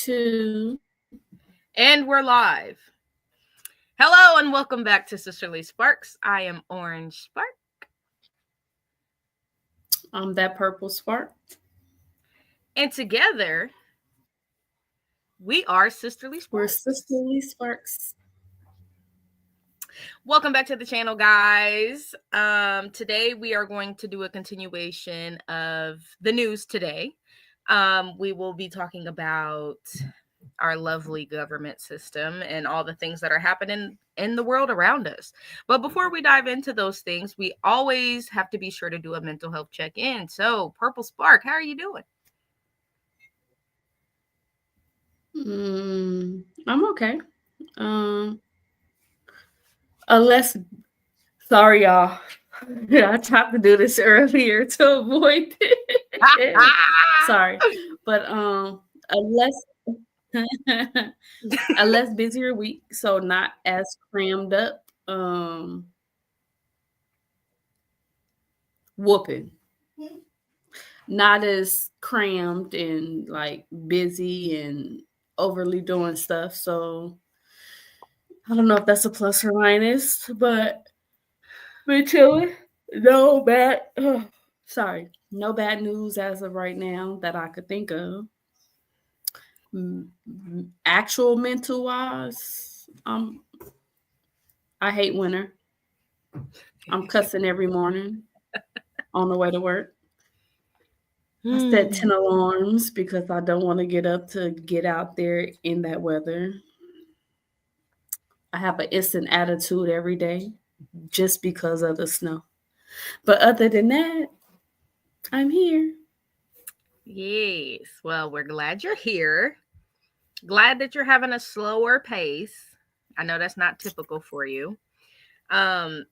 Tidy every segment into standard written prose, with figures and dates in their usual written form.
2. And we're live. Hello and welcome back to Sisterly Sparks. I am Orange Spark. I'm that purple spark. And together, we are Sisterly Sparks. We're Sisterly Sparks. Welcome back to the channel, guys. Today we are going to do a continuation of the news today. We will be talking about our lovely government system and all the things that are happening in the world around us. But before we dive into those things, we always have to be sure to do a mental health check-in. So, Purple Spark, how are you doing? I'm okay. Unless, sorry, y'all. I tried to do this earlier to avoid it. Sorry, but a less busier week, so not as crammed up. Whooping. Not as crammed and like busy and overly doing stuff. So I don't know if that's a plus or minus, but been chilling. No bad. No bad news as of right now that I could think of. Actual mental wise, I hate winter. I'm cussing every morning on the way to work. I set 10 alarms because I don't want to get up to get out there in that weather. I have an instant attitude every day just because of the snow. But other than that, I'm here. Yes. Well, we're glad you're here. Glad that you're having a slower pace. I know that's not typical for you. Y'all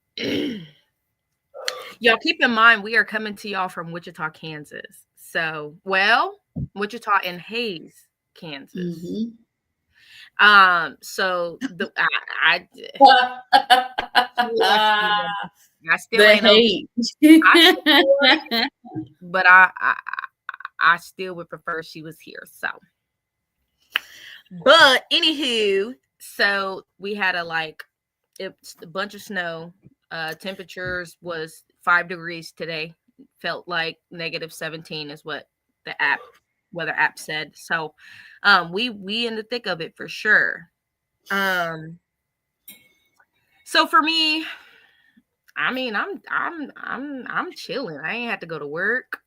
keep in mind, we are coming to y'all from Wichita, Kansas. So, Wichita and Hayes, Kansas. So I still the ain't hate. But I still would prefer she was here. So, but anywho, so we had a bunch of snow. Temperatures was 5 degrees today. Felt like -17 is what the weather app said. So we in the thick of it for sure. So for me, I mean, I'm chilling. I ain't had to go to work.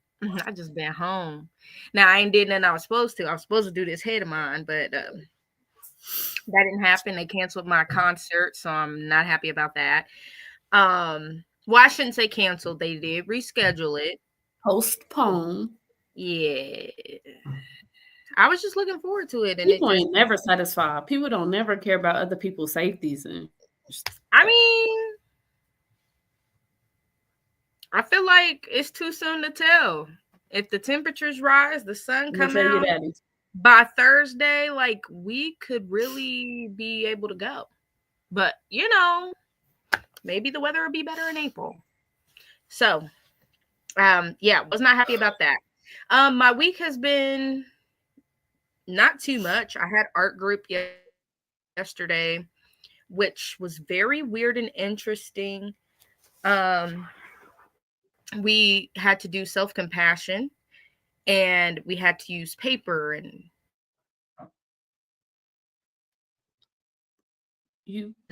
I just been home. Now I ain't did nothing I was supposed to. I was supposed to do this head of mine, but that didn't happen. They canceled my concert, so I'm not happy about that. Well, I shouldn't say canceled. They did reschedule it. Postpone. Yeah. I was just looking forward to it. And people ain't never satisfied. People don't never care about other people's safeties. I mean, I feel like it's too soon to tell. If the temperatures rise, the sun come out by Thursday, like we could really be able to go. But maybe the weather will be better in April. So, yeah, was not happy about that. My week has been not too much. I had art group yesterday, which was very weird and interesting. We had to do self-compassion, and we had to use paper and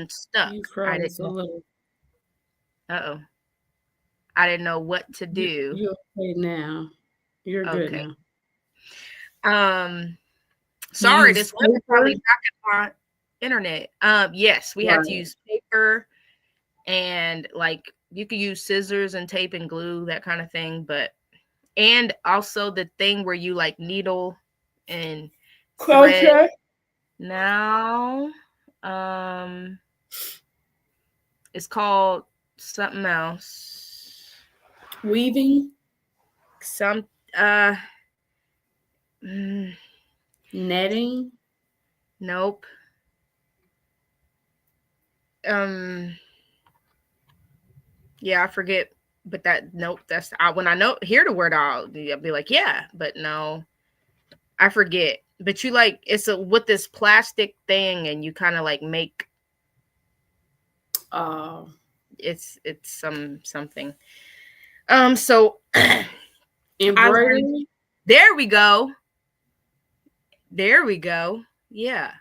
stuff. I didn't know. I didn't know what to do. You're okay now. You're good now. Sorry, this was probably back at my internet. Yes, we had to use paper, and like you could use scissors and tape and glue, that kind of thing, and also the thing where you like needle and crochet. Now, it's called something else. Weaving. Netting. Nope. Yeah, I forget. But that's when I hear the word, I'll be like, yeah, but no, I forget. but you like, it's with this plastic thing, and you kind of like make, it's something. So embroidery. There we go. Yeah.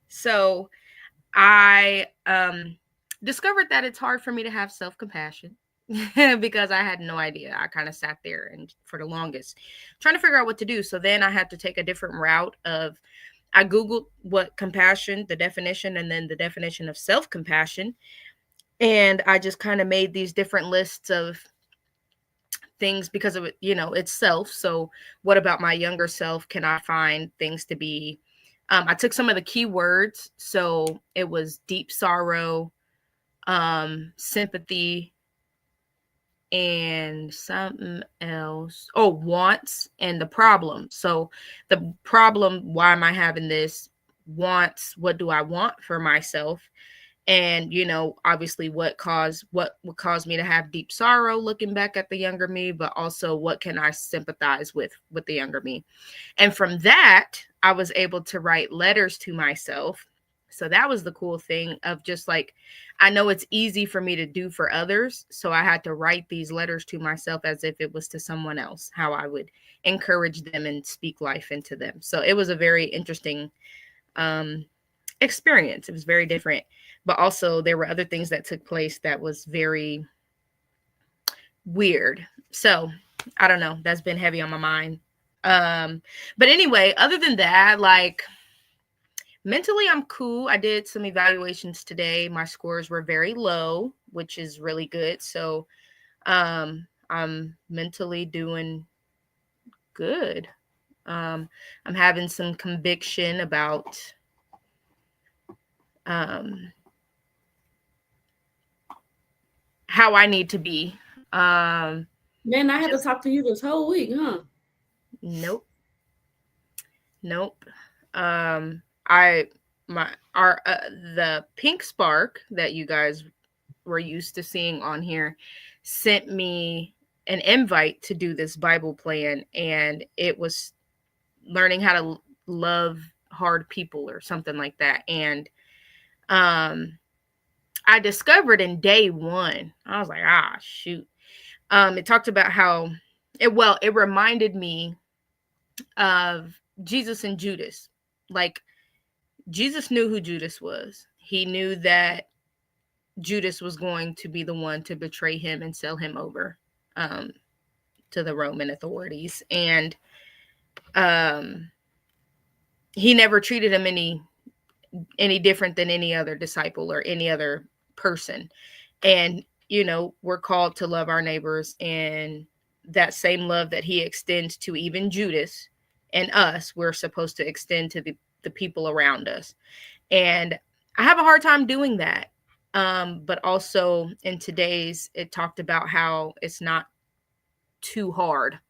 So I discovered that it's hard for me to have self-compassion because I had no idea. I kind of sat there and for the longest trying to figure out what to do. So then I had to take a different route of, I Googled what compassion, the definition, and then the definition of self-compassion. And I just kind of made these different lists of things because of it, it's self. So what about my younger self can I find things to be? I took some of the keywords. So it was deep sorrow, sympathy, and something else. Oh, wants and the problem. So the problem, why am I having this? Wants, what do I want for myself? And obviously what would cause me to have deep sorrow looking back at the younger me, but also what can I sympathize with the younger me? And from that, I was able to write letters to myself. So that was the cool thing of just like, I know it's easy for me to do for others, so I had to write these letters to myself as if it was to someone else, how I would encourage them and speak life into them. So it was a very interesting experience. It was very different, but also there were other things that took place that was very weird. So I don't know, that's been heavy on my mind. But anyway, other than that, like mentally I'm cool. I did some evaluations today. My scores were very low, which is really good. So I'm mentally doing good. I'm having some conviction about how I need to be. Man, I had to talk to you this whole week, huh? Nope. The Pink Spark that you guys were used to seeing on here sent me an invite to do this Bible plan, and it was learning how to love hard people or something like that. And I discovered in day one, I was like, shoot. It talked about how it reminded me of Jesus and Judas. Like, Jesus knew who Judas was. He knew that Judas was going to be the one to betray him and sell him over to the Roman authorities. And he never treated him any different than any other disciple or any other person. And, we're called to love our neighbors, and that same love that he extends to even Judas and us, we're supposed to extend to the people around us. And I have a hard time doing that. But also in today's, it talked about how it's not too hard.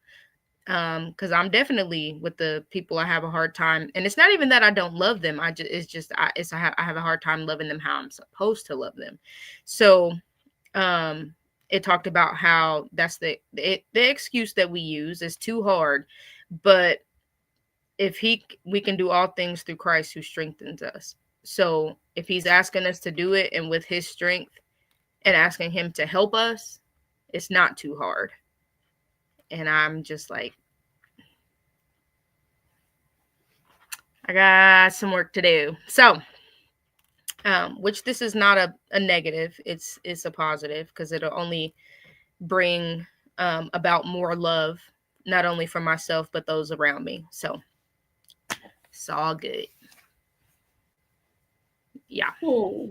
Because I'm definitely with the people I have a hard time, and it's not even that I don't love them. I have a hard time loving them how I'm supposed to love them. So, it talked about how that's the excuse that we use is too hard, but we can do all things through Christ who strengthens us. So if he's asking us to do it, and with his strength and asking him to help us, it's not too hard. And I'm just like, I got some work to do. So, which this is not a negative. It's a positive, because it'll only bring about more love, not only for myself, but those around me. So it's all good. Yeah. Cool.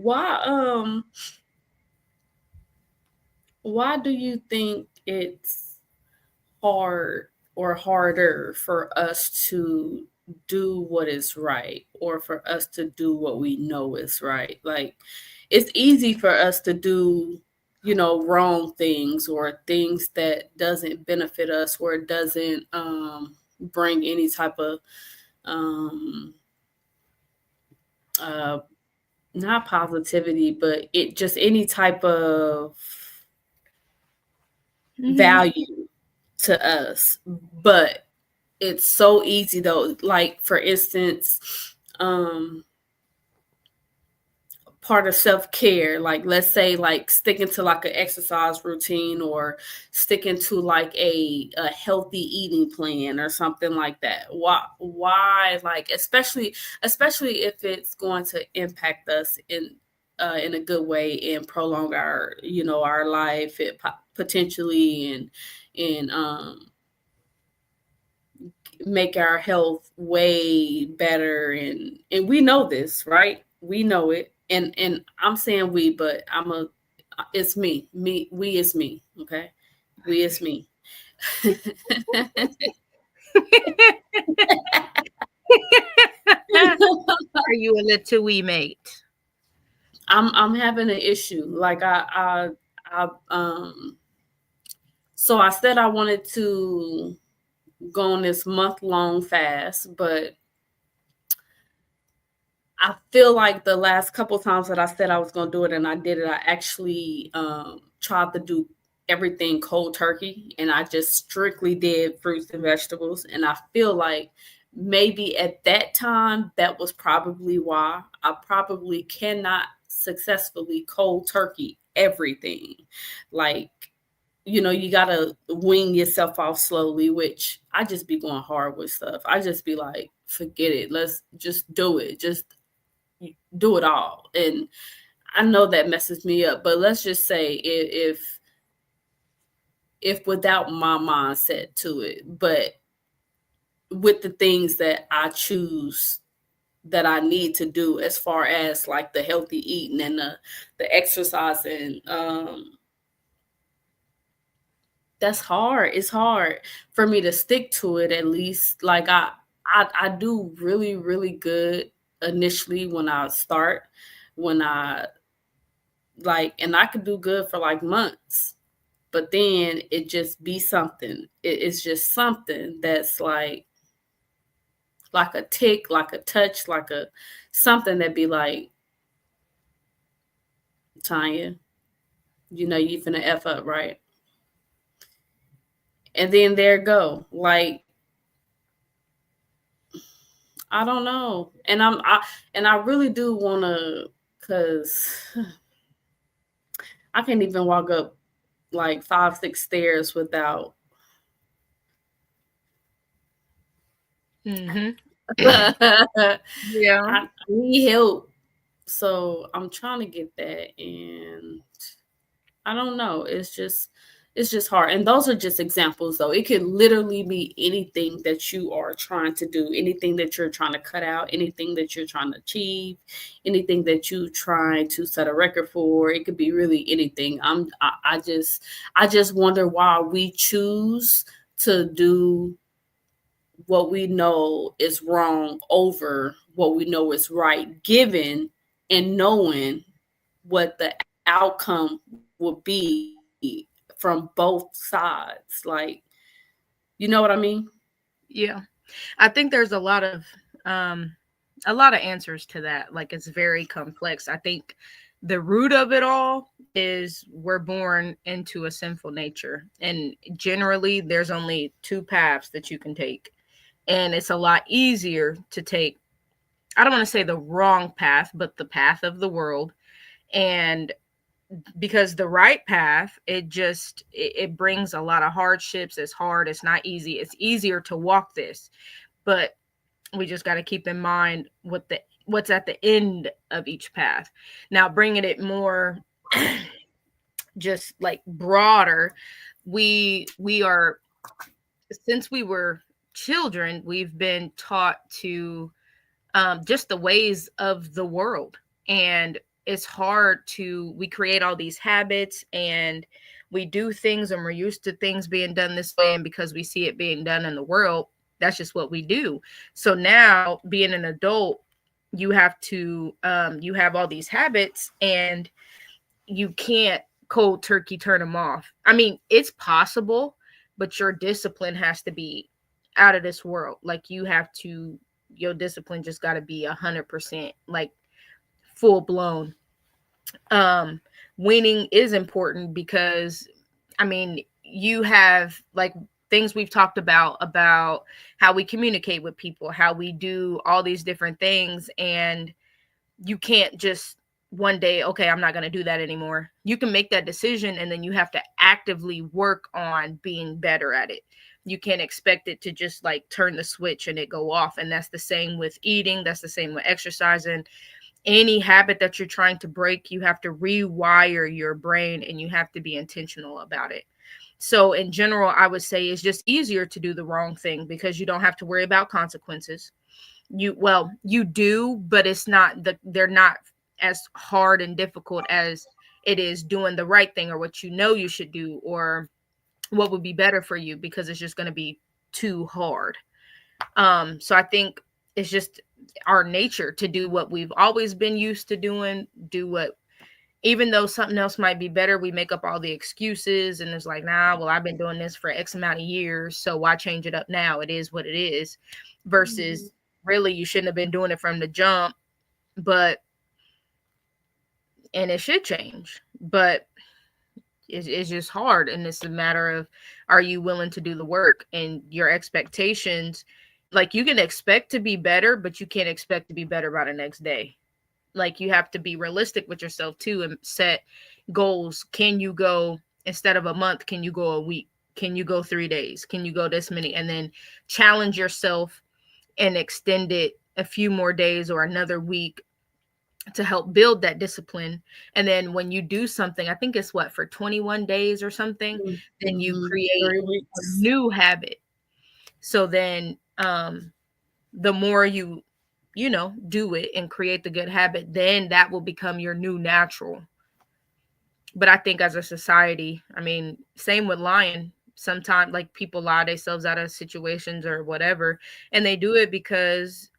Why do you think it's hard or harder for us to do what is right, or for us to do what we know is right? Like, it's easy for us to do, wrong things, or things that doesn't benefit us, or doesn't bring any type of not positivity, but it just any type of value to us. But it's so easy though. Like for instance, part of self-care, like let's say like sticking to like an exercise routine or sticking to like a healthy eating plan or something like that. Why like especially if it's going to impact us in a good way and prolong our our life potentially and make our health way better, and we know this, right? We know it, and I'm saying we, but it's me, we is me, okay? We is me. Are you a little wee mate? I'm having an issue. Like so I said I wanted to go on this month-long fast, but I feel like the last couple times that I said I was going to do it and I did it, I actually tried to do everything cold turkey, and I just strictly did fruits and vegetables. And I feel like maybe at that time, that was probably why I probably cannot successfully cold turkey everything. Like, you got to wean yourself off slowly, which I just be going hard with stuff. I just be like, forget it. Let's just do it. Just do it all. And I know that messes me up, but let's just say if without my mindset to it, but with the things that I choose that I need to do as far as like the healthy eating and the exercise, and that's hard. It's hard for me to stick to it. At least like I do really, really good initially when I start, when I like, and I could do good for like months, but then it just be something. It's just something that's like a tick, like a touch, like a something that be like, Tanya, you finna F up, right? And then there go. Like, I don't know. And I really do wanna, cause I can't even walk up like 5, 6 stairs without Yeah. I need help. So I'm trying to get that, and I don't know. It's just hard. And those are just examples though. It could literally be anything that you are trying to do, anything that you're trying to cut out, anything that you're trying to achieve, anything that you trying to set a record for. It could be really anything. I just wonder why we choose to do what we know is wrong over what we know is right, given and knowing what the outcome will be from both sides. Like, you know what I mean? Yeah. I think there's a lot of answers to that. Like, it's very complex. I think the root of it all is we're born into a sinful nature, and generally there's only two paths that you can take, and it's a lot easier to take, I don't want to say the wrong path, but the path of the world. And because the right path, it brings a lot of hardships. It's hard, it's not easy. It's easier to walk this, but we just got to keep in mind what's at the end of each path. Now, bringing it more just like broader, we are, since we were children, we've been taught to just the ways of the world. And it's hard we create all these habits, and we do things, and we're used to things being done this way. And because we see it being done in the world, that's just what we do. So now, being an adult, you have to, you have all these habits, and you can't cold turkey turn them off. I mean, it's possible, but your discipline has to be out of this world. Like, your discipline just got to be 100%, like full blown. Weaning is important because, I mean, you have like things we've talked about how we communicate with people, how we do all these different things. And you can't just one day, okay, I'm not going to do that anymore. You can make that decision, and then you have to actively work on being better at it. You can't expect it to just like turn the switch and it go off. And that's the same with eating. That's the same with exercising. Any habit that you're trying to break, you have to rewire your brain, and you have to be intentional about it. So in general, I would say it's just easier to do the wrong thing because you don't have to worry about consequences. You do, but they're not as hard and difficult as it is doing the right thing, or what you should do, or what would be better for you, because it's just going to be too hard. So I think it's just our nature to do what we've always been used to doing, even though something else might be better, we make up all the excuses, and it's like, nah, well, I've been doing this for X amount of years, so why change it up now? It is what it is. Versus really, you shouldn't have been doing it from the jump, and it should change, but it's just hard. And it's a matter of, are you willing to do the work? And your expectations, like, you can expect to be better, but you can't expect to be better by the next day. Like, you have to be realistic with yourself too, and set goals. Can you go, instead of a month, can you go a week? Can you go 3 days? Can you go this many? And then challenge yourself and extend it a few more days or another week to help build that discipline. And then when you do something, I think it's for 21 days or something, then you create a new habit. So then the more you do it and create the good habit, then that will become your new natural. But I think as a society, I mean, same with lying. Sometimes, like, people lie themselves out of situations or whatever, and they do it because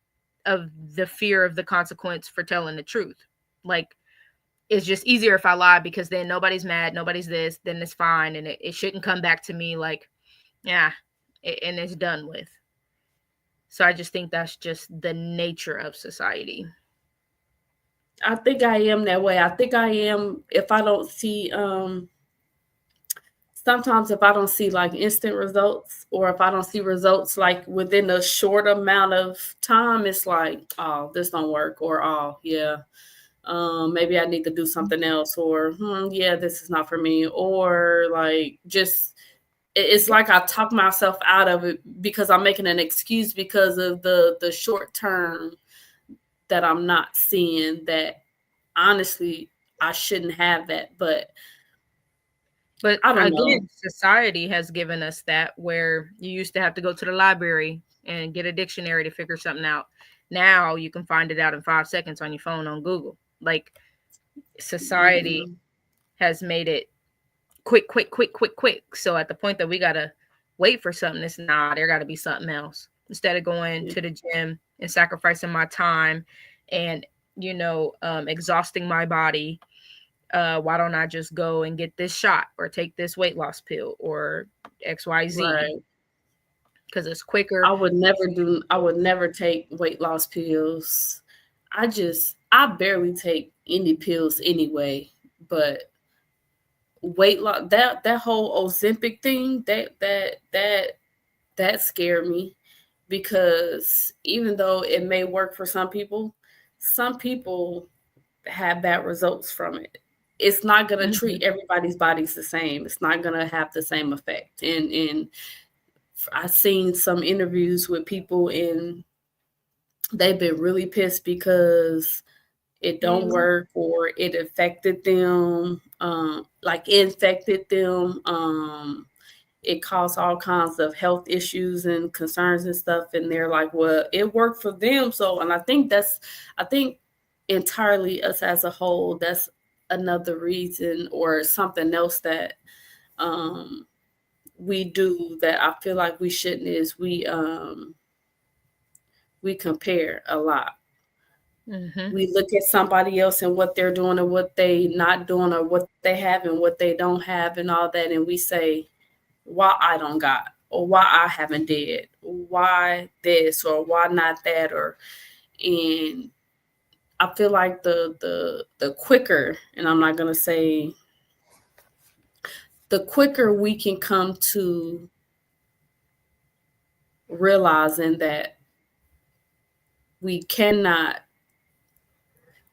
of the fear of the consequence for telling the truth. Like, it's just easier if I lie, because then nobody's mad, nobody's this, then it's fine, and it shouldn't come back to me. Like, yeah, and it's done with. So I just think that's just the nature of society. I think I am that way. I think I am, if I don't see, sometimes if I don't see like instant results, or if I don't see results like within a short amount of time, it's like, oh, this don't work, or oh, yeah, maybe I need to do something else, or yeah, this is not for me, or like, just, it's like I talk myself out of it because I'm making an excuse because of the short term that I'm not seeing, that honestly I shouldn't have that. But I don't know. Society has given us that, where you used to have to go to the library and get a dictionary to figure something out. Now you can find it out in 5 seconds on your phone on Google. Like, society has made it quick. So at the point that we gotta wait for something, it's there gotta be something else. Instead of going to the gym and sacrificing my time and exhausting my body, why don't I just go and get this shot, or take this weight loss pill, or XYZ? Right. Because it's quicker. I would never take weight loss pills. I barely take any pills anyway. But weight loss, that whole Ozempic thing, that scared me, because even though it may work for some people have bad results from it. It's not going to treat everybody's bodies the same. It's not going to have the same effect. And I've seen some interviews with people, and they've been really pissed because it don't work, or it affected them, infected them. It caused all kinds of health issues and concerns and stuff. And they're like, well, it worked for them. So, and I think entirely us as a whole, that's another reason, or something else that we do that I feel like we shouldn't, is we compare a lot. We look at somebody else and what they're doing, or what they not doing, or what they have and what they don't have, and all that, and we say, why I don't got, or why I haven't did, why this, or why not that, and I feel like the quicker, and I'm not going to say, the quicker we can come to realizing that we cannot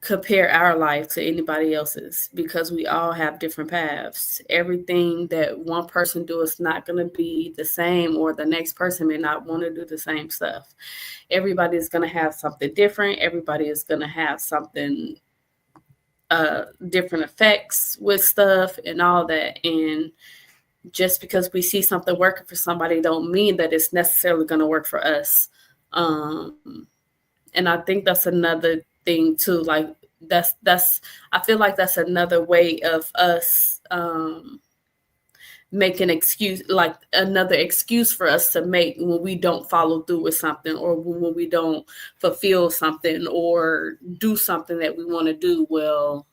compare our life to anybody else's because we all have different paths. Everything that one person do is not going to be the same, or the next person may not want to do the same stuff. Everybody is going to have something different. Everybody is going to have something different effects with stuff and all that. And just because we see something working for somebody don't mean that it's necessarily going to work for us. And I think that's another thing too. Like that's I feel like that's another way of us making another excuse for us to make when we don't follow through with something, or when we don't fulfill something or do something that we want to do. Well,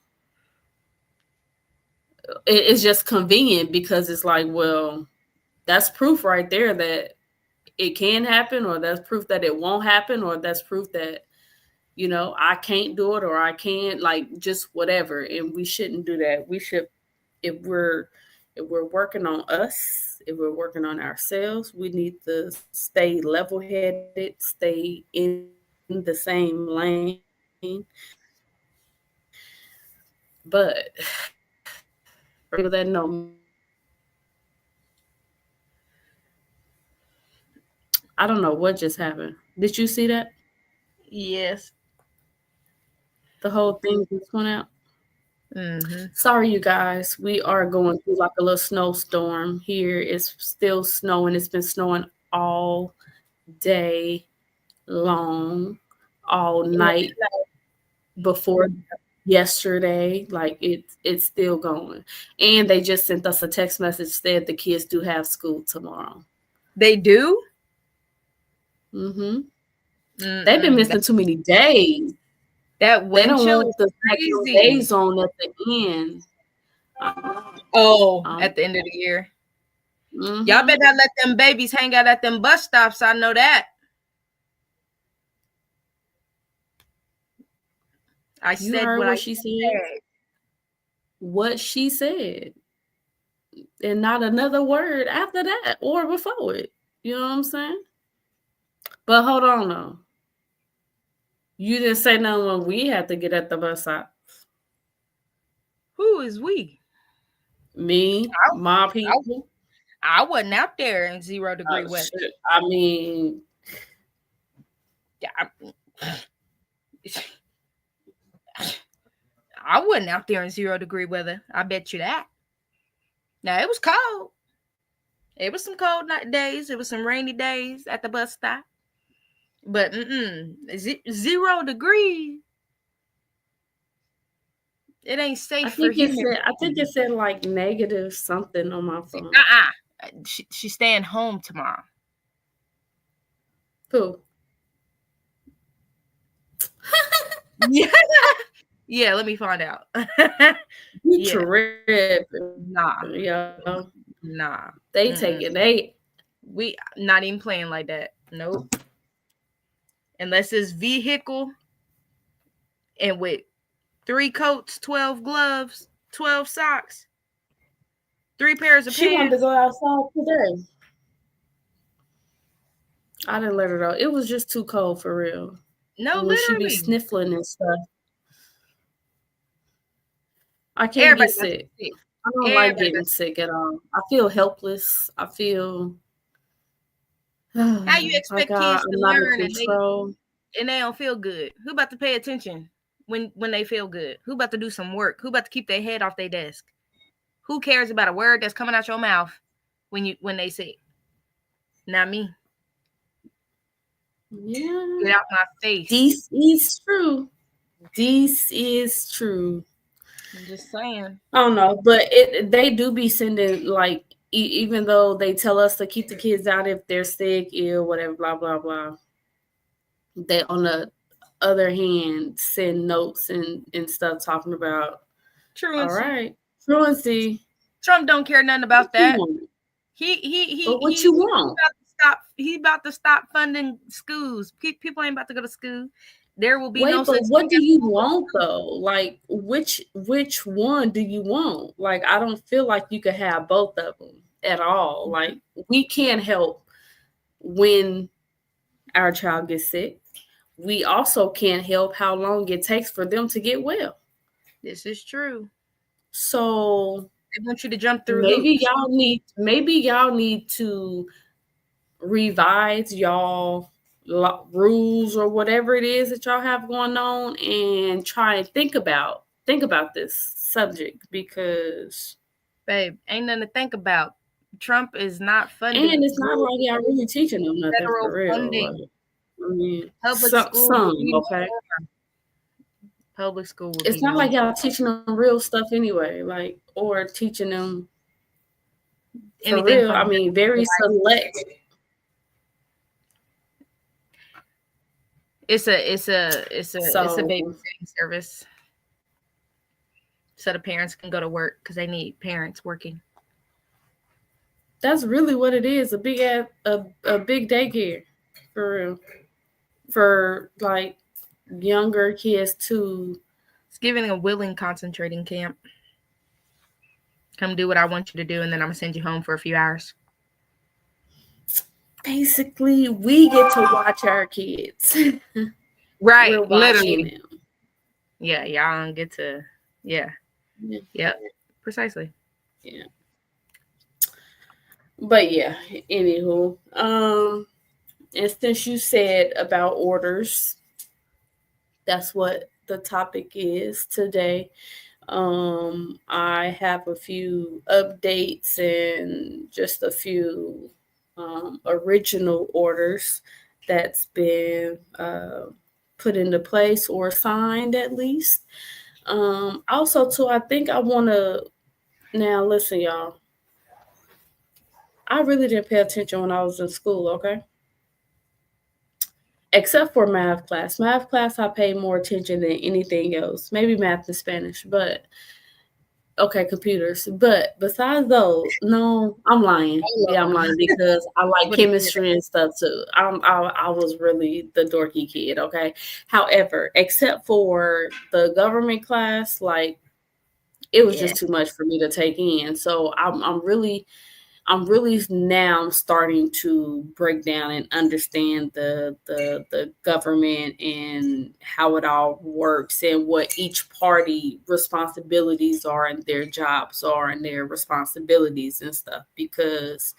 it's just convenient because it's like, well, that's proof right there that it can happen, or that's proof that it won't happen, or that's proof that, I can't do it, or I can't, like, just whatever. And we shouldn't do that. We should, if we're working on us, if we're working on ourselves, we need to stay level-headed, stay in the same lane. But for people that know, I don't know what just happened. Did you see that? Yes. The whole thing just went out. Mm-hmm. Sorry, you guys. We are going through like a little snowstorm here. It's still snowing. It's been snowing all day long, all night before yesterday. Like it's still going. And they just sent us a text message that the kids do have school tomorrow. They do? Mm-hmm. They've been missing too many days. That wind chill is crazy. Days on at the end. At the end of the year. Mm-hmm. Y'all better not let them babies hang out at them bus stops. I know that. You heard what she said. What she said. And not another word after that or before it. You know what I'm saying? But hold on though. You didn't say nothing when we had to get at the bus stop. Who is we? Me, my people. I wasn't out there in 0 degree weather. Shit. I mean, I wasn't out there in 0 degree weather. I bet you that. Now, it was cold. It was some cold night days. It was some rainy days at the bus stop. But 0 degrees. It ain't safe for here. I think it said like negative something on my phone. She's staying home tomorrow. Who? Yeah, let me find out. You trip. Nah. Yeah. Nah. They take it. We not even playing like that. Nope. Unless it's vehicle and with 3 coats, 12 gloves, 12 socks, 3 pairs of pants. She wanted to go outside today. I didn't let her go. It was just too cold for real. No, literally. She be sniffling and stuff. I can't get sick. I don't like getting sick at all. I feel helpless. I feel. How you expect kids to learn and they don't feel good? Who about to pay attention when they feel good? Who about to do some work? Who about to keep their head off their desk? Who cares about a word that's coming out your mouth when they sick? Not me. Yeah. Get out my face. This is true. This is true. I'm just saying. I don't know, but they do be sending, like, even though they tell us to keep the kids out if they're sick, ill, whatever, blah, blah, blah. They, on the other hand, send notes and stuff talking about truancy. All right, truancy. Trump don't care nothing about that. He what you want? He about to stop funding schools. People ain't about to go to school. There will be no. But what do you want though? Like which one do you want? Like I don't feel like you could have both of them at all. Like we can't help when our child gets sick. We also can't help how long it takes for them to get well. This is true. So they want you to jump through maybe hoops. y'all need to revise y'all rules or whatever it is that y'all have going on, and try and think about this subject, because babe, ain't nothing to think about. Trump is not funding, and it's not like y'all really teaching them nothing for real. Funding. Like, I mean, public school, okay. Public school. It's not like y'all teaching them real stuff anyway, like, or teaching them for anything real. I mean, very select. It's a babysitting service, so the parents can go to work because they need parents working. That's really what it is. A big daycare, for real, for like younger kids too. It's giving a willing concentrating camp. Come do what I want you to do, and then I'm gonna send you home for a few hours. Basically, we get to watch our kids. Right, literally. Them. Yeah, y'all don't get to. Yeah. Yep. Precisely. Yeah. But yeah, anywho, and since you said about orders, that's what the topic is today. I have a few updates and just a few original orders that's been put into place or signed, at least. Also, too, I think I want to, now listen, y'all. I really didn't pay attention when I was in school, okay? Except for math class. Math class, I paid more attention than anything else. Maybe math and Spanish, but okay, computers. But besides those, no, I'm lying. Yeah, I'm lying because I like chemistry and stuff too. I was really the dorky kid, okay? However, except for the government class, like, it was just too much for me to take in. So I'm really now starting to break down and understand the government and how it all works and what each party responsibilities are and their jobs are and their responsibilities and stuff, because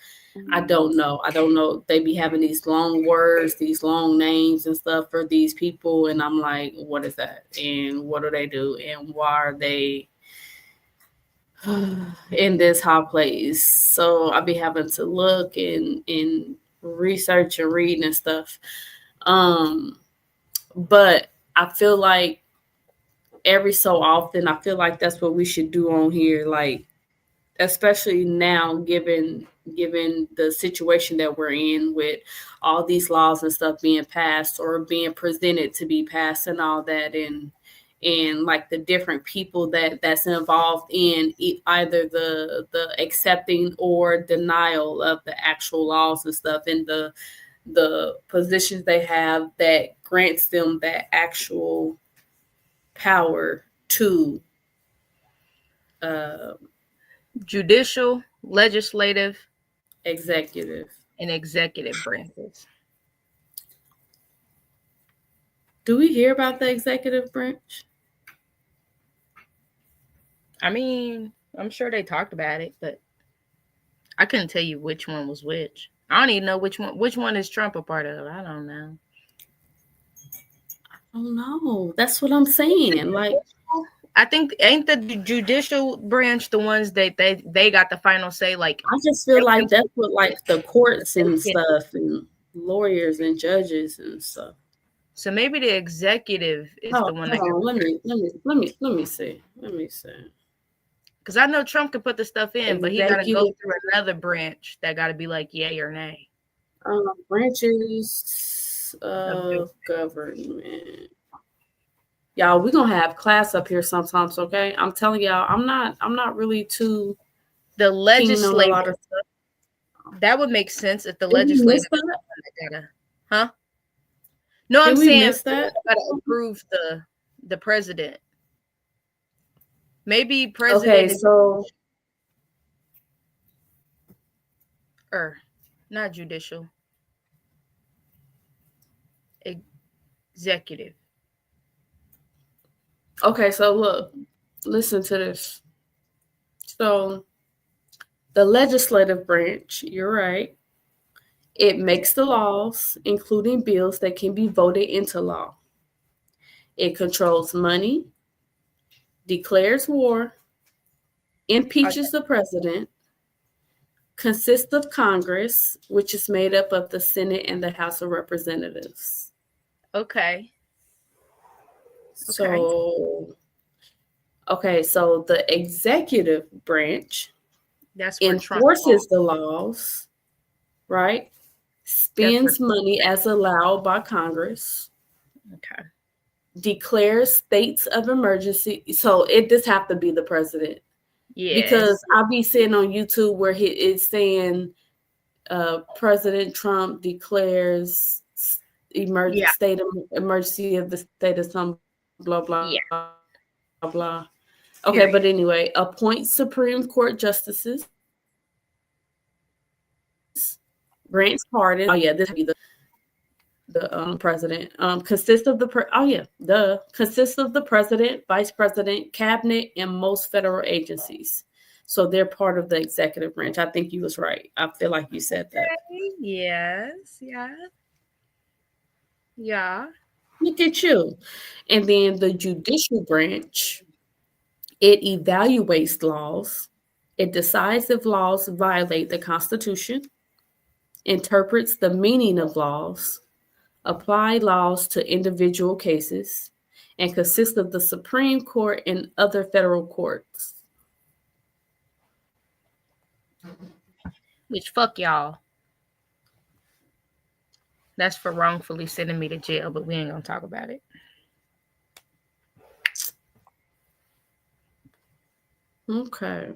I don't know. They be having these long words, these long names and stuff for these people. And I'm like, what is that? And what do they do? And why are they in this high place? So I'll be having to look and research and read and stuff. But I feel like every so often, I feel like that's what we should do on here, like, especially now, given the situation that we're in with all these laws and stuff being passed or being presented to be passed and all that, and like the different people that's involved in either the accepting or denial of the actual laws and stuff, and the positions they have that grants them that actual power to judicial, legislative, executive, and executive branches. Do we hear about the executive branch? I mean, I'm sure they talked about it, but I couldn't tell you which one was which. I don't even know which one is Trump a part of. I don't know. I don't know. That's what I'm saying. Like, I think, ain't the judicial branch the ones that they got the final say? Like, I just feel like that's what, like, the courts and stuff and lawyers and judges and stuff. So maybe the executive is the one. Let me see. Because I know Trump can put the stuff in, but he got to go through another branch that got to be like yay or nay. Branches of government. Y'all, we're gonna have class up here sometimes, okay? I'm telling y'all, I'm not really too the legislature. That would make sense if the legislature huh? No, I'm saying that gotta approve the president. Maybe president. Okay, so not judicial. executive. Okay, so look, listen to this. So the legislative branch, you're right, it makes the laws, including bills that can be voted into law. It controls money, declares war, impeaches the president, consists of Congress, which is made up of the Senate and the House of Representatives. Okay. So the executive branch enforces the laws, right? Spends money as allowed by Congress. Okay. Declares states of emergency. So it does have to be the president. Yes. Because I'll be sitting on YouTube where it's saying President Trump declares state of emergency of the state of some blah blah blah blah. Okay, but anyway, appoints Supreme Court justices, grants pardon. Oh yeah, this would be the president. Consists of consists of the president, vice president, cabinet, and most federal agencies. So they're part of the executive branch. I think you was right. I feel like you said that. Yes. Yeah. Yeah. Look at you. And then the judicial branch, it evaluates laws. It decides if laws violate the Constitution, interprets the meaning of laws, apply laws to individual cases, and consists of the Supreme Court and other federal courts. Which fuck y'all. That's for wrongfully sending me to jail, but we ain't gonna talk about it. Okay.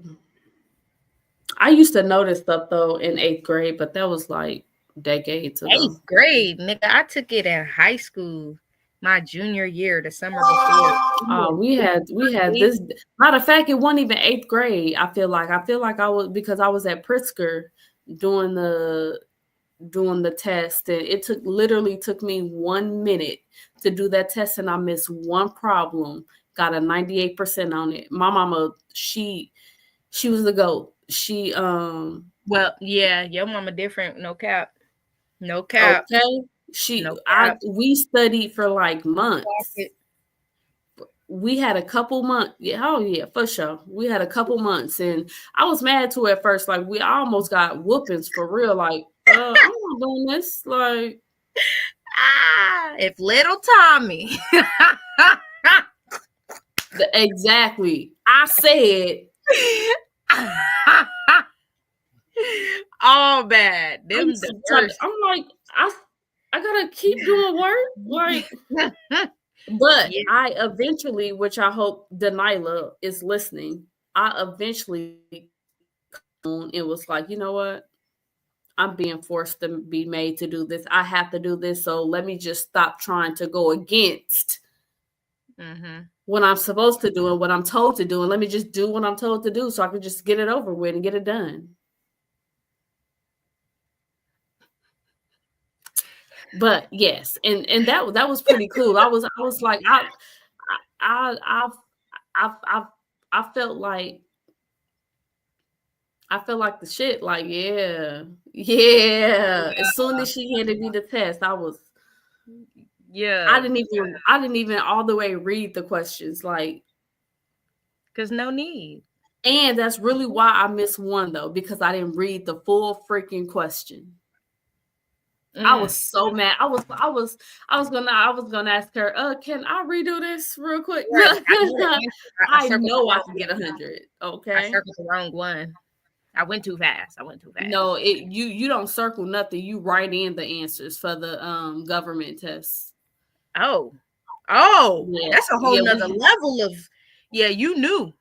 I used to know this stuff though in 8th grade, but that was like decades ago. 8th grade, nigga. I took it in high school, my junior year, the summer before. We had this. Matter of fact, it wasn't even 8th grade. I feel like I was, because I was at Pritzker doing the test, and it literally took me 1 minute to do that test, and I missed one problem. Got a 98% on it. My mama, she was the GOAT. She well, yeah, your mama different. No cap. Okay. We studied for like months. We had a couple months. Yeah, oh yeah, for sure. We had a couple months, and I was mad too at first. Like, we almost got whoopings for real. Like, I'm not doing this. Like, if little Tommy. Exactly. I said. All bad. I'm like, I gotta keep doing work. Like, but yeah. I eventually, which I hope Daniela is listening, I eventually it was like, you know what? I'm being forced to be made to do this. I have to do this. So let me just stop trying to go against what I'm supposed to do and what I'm told to do. And let me just do what I'm told to do so I can just get it over with and get it done. But yes, and that was pretty cool. I was like, I felt like the shit. Like, yeah. As soon as she handed me the test, I was, I didn't even all the way read the questions, like, because no need. And that's really why I missed one though, because I didn't read the full freaking question. I was so mad. I was gonna ask her, can I redo this real quick? Right. I know I can get 100. Okay. I circled the wrong one. I went too fast. No, you don't circle nothing. You write in the answers for the government tests. Oh, yeah. That's a whole nother level of, you knew.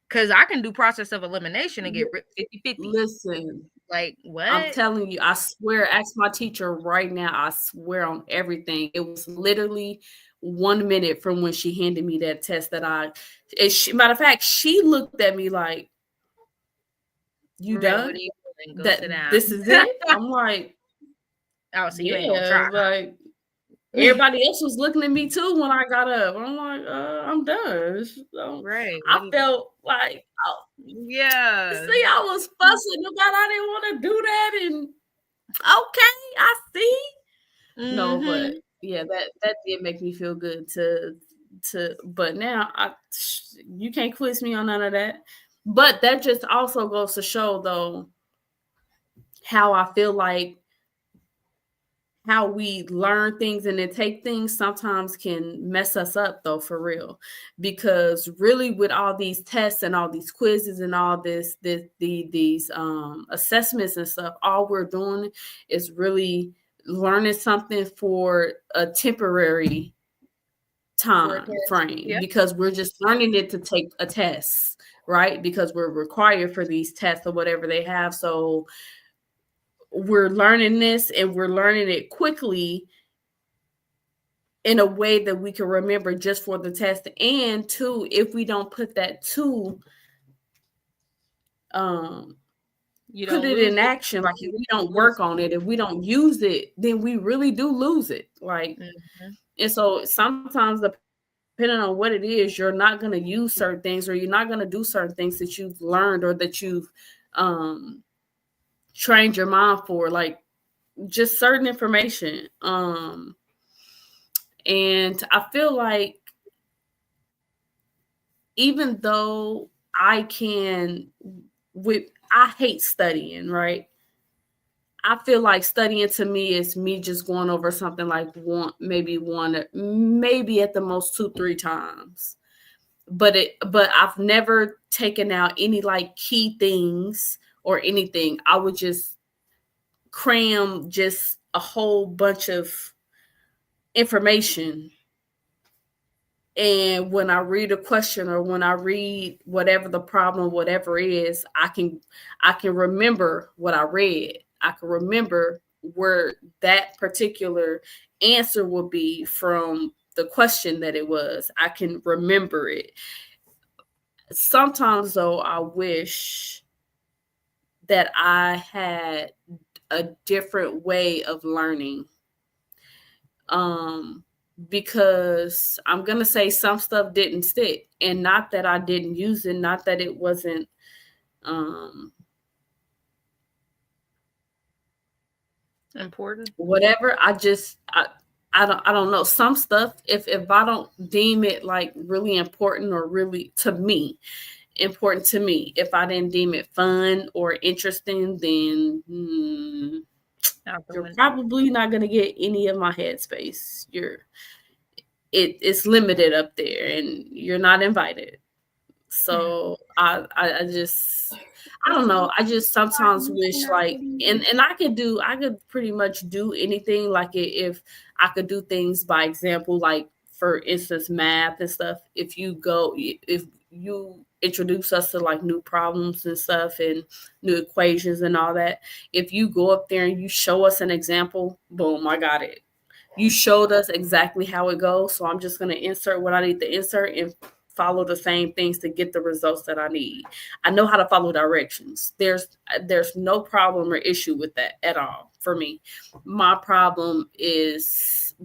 Because I can do process of elimination and get 50-50. Listen. Like, what? I'm telling you, I swear, ask my teacher right now. I swear on everything. It was literally 1 minute from when she handed me that test that matter of fact, she looked at me like, you done? Go sit down. This is it? I'm like, oh, so you ain't gonna try. Like, everybody else was looking at me too when I got up. I'm like, I'm done. So Right. I felt like, yeah. See, I was fussing about I didn't want to do that, and okay, I see. Mm-hmm. No, but yeah, that did make me feel good to. But now you can't quiz me on none of that. But that just also goes to show, though, how I feel like how we learn things and then take things sometimes can mess us up, though, for real. Because really, with all these tests and all these quizzes and all these assessments and stuff, all we're doing is really learning something for a temporary time frame, because we're just learning it to take a test, right? Because we're required for these tests or whatever they have. So we're learning this and we're learning it quickly in a way that we can remember just for the test. And two, if we don't put that to put it in action, like if we don't work on it, if we don't use it, then we really do lose it. Like, and so sometimes, depending on what it is, you're not going to use certain things, or you're not going to do certain things that you've learned or that you've trained your mind for, like just certain information. And I feel like even though I hate studying, right? I feel like studying to me is me just going over something like maybe at the most 2-3 times. But I've never taken out any like key things or anything. I would just cram just a whole bunch of information. And when I read a question or when I read whatever the problem, whatever it is, I can remember what I read. I can remember where that particular answer will be from the question that it was. I can remember it. Sometimes, though, I wish that I had a different way of learning. Because I'm going to say some stuff didn't stick, and not that I didn't use it, not that it wasn't important, whatever. I don't know. Some stuff, if I don't deem it like really important or really important to me, if I didn't deem it fun or interesting, then you're probably not going to get any of my headspace. It's limited up there, and you're not invited. So I don't know. I just sometimes wish, like, and I could pretty much do anything. Like, if I could do things by example, like for instance, math and stuff. If you introduce us to like new problems and stuff and new equations and all that, if you go up there and you show us an example, boom, I got it. You showed us exactly how it goes, so I'm just going to insert what I need to insert and follow the same things to get the results that I need. I know how to follow directions. There's no problem or issue with that at all for me. My problem is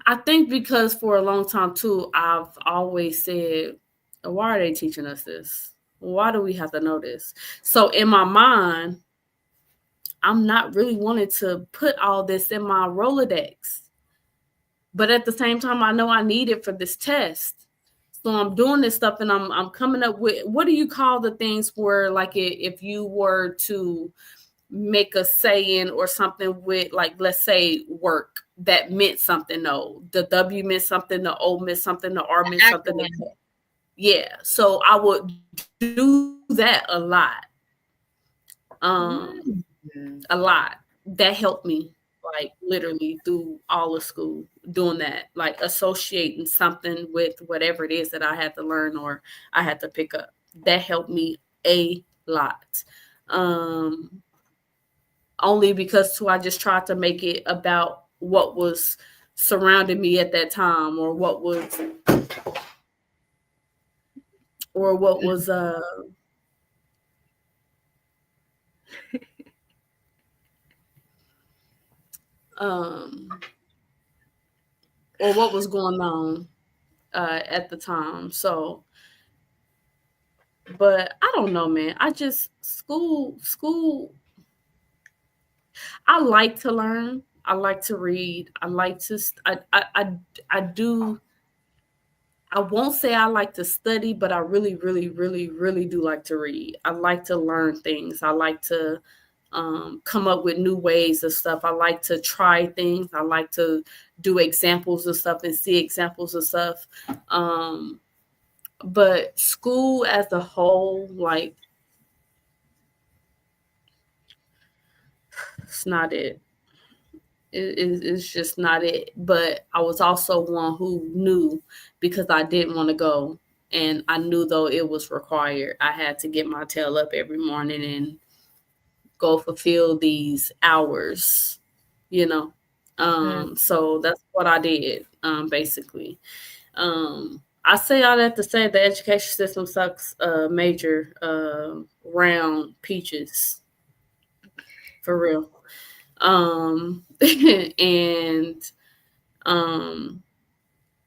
I think because for a long time too, I've always said, why are they teaching us this? Why do we have to know this? So in my mind, I'm not really wanting to put all this in my Rolodex. But at the same time, I know I need it for this test. So I'm doing this stuff, and I'm coming up with, what do you call the things where, like, if you were to make a saying or something with, like, let's say work, that meant something. No, the W meant something, the O meant something, the R meant something. Yeah. So I would do that a lot. A lot. That helped me, like, literally through all of school, doing that, like associating something with whatever it is that I had to learn or I had to pick up. That helped me a lot. Only because too, I just tried to make it about what was surrounding me at that time, or what was Or what was going on at the time. So, but I don't know, man. I just school. I like to learn. I like to read. I like to. I do. I won't say I like to study, but I really, really, really, really do like to read. I like to learn things. I like to come up with new ways of stuff. I like to try things. I like to do examples of stuff and see examples of stuff. But school as a whole, like, it's not it. It's just not it. But I was also one who knew, because I didn't want to go. And I knew, though it was required, I had to get my tail up every morning and go fulfill these hours, you know. So that's what I did, basically. I say all that to say the education system sucks major round peaches, for real. And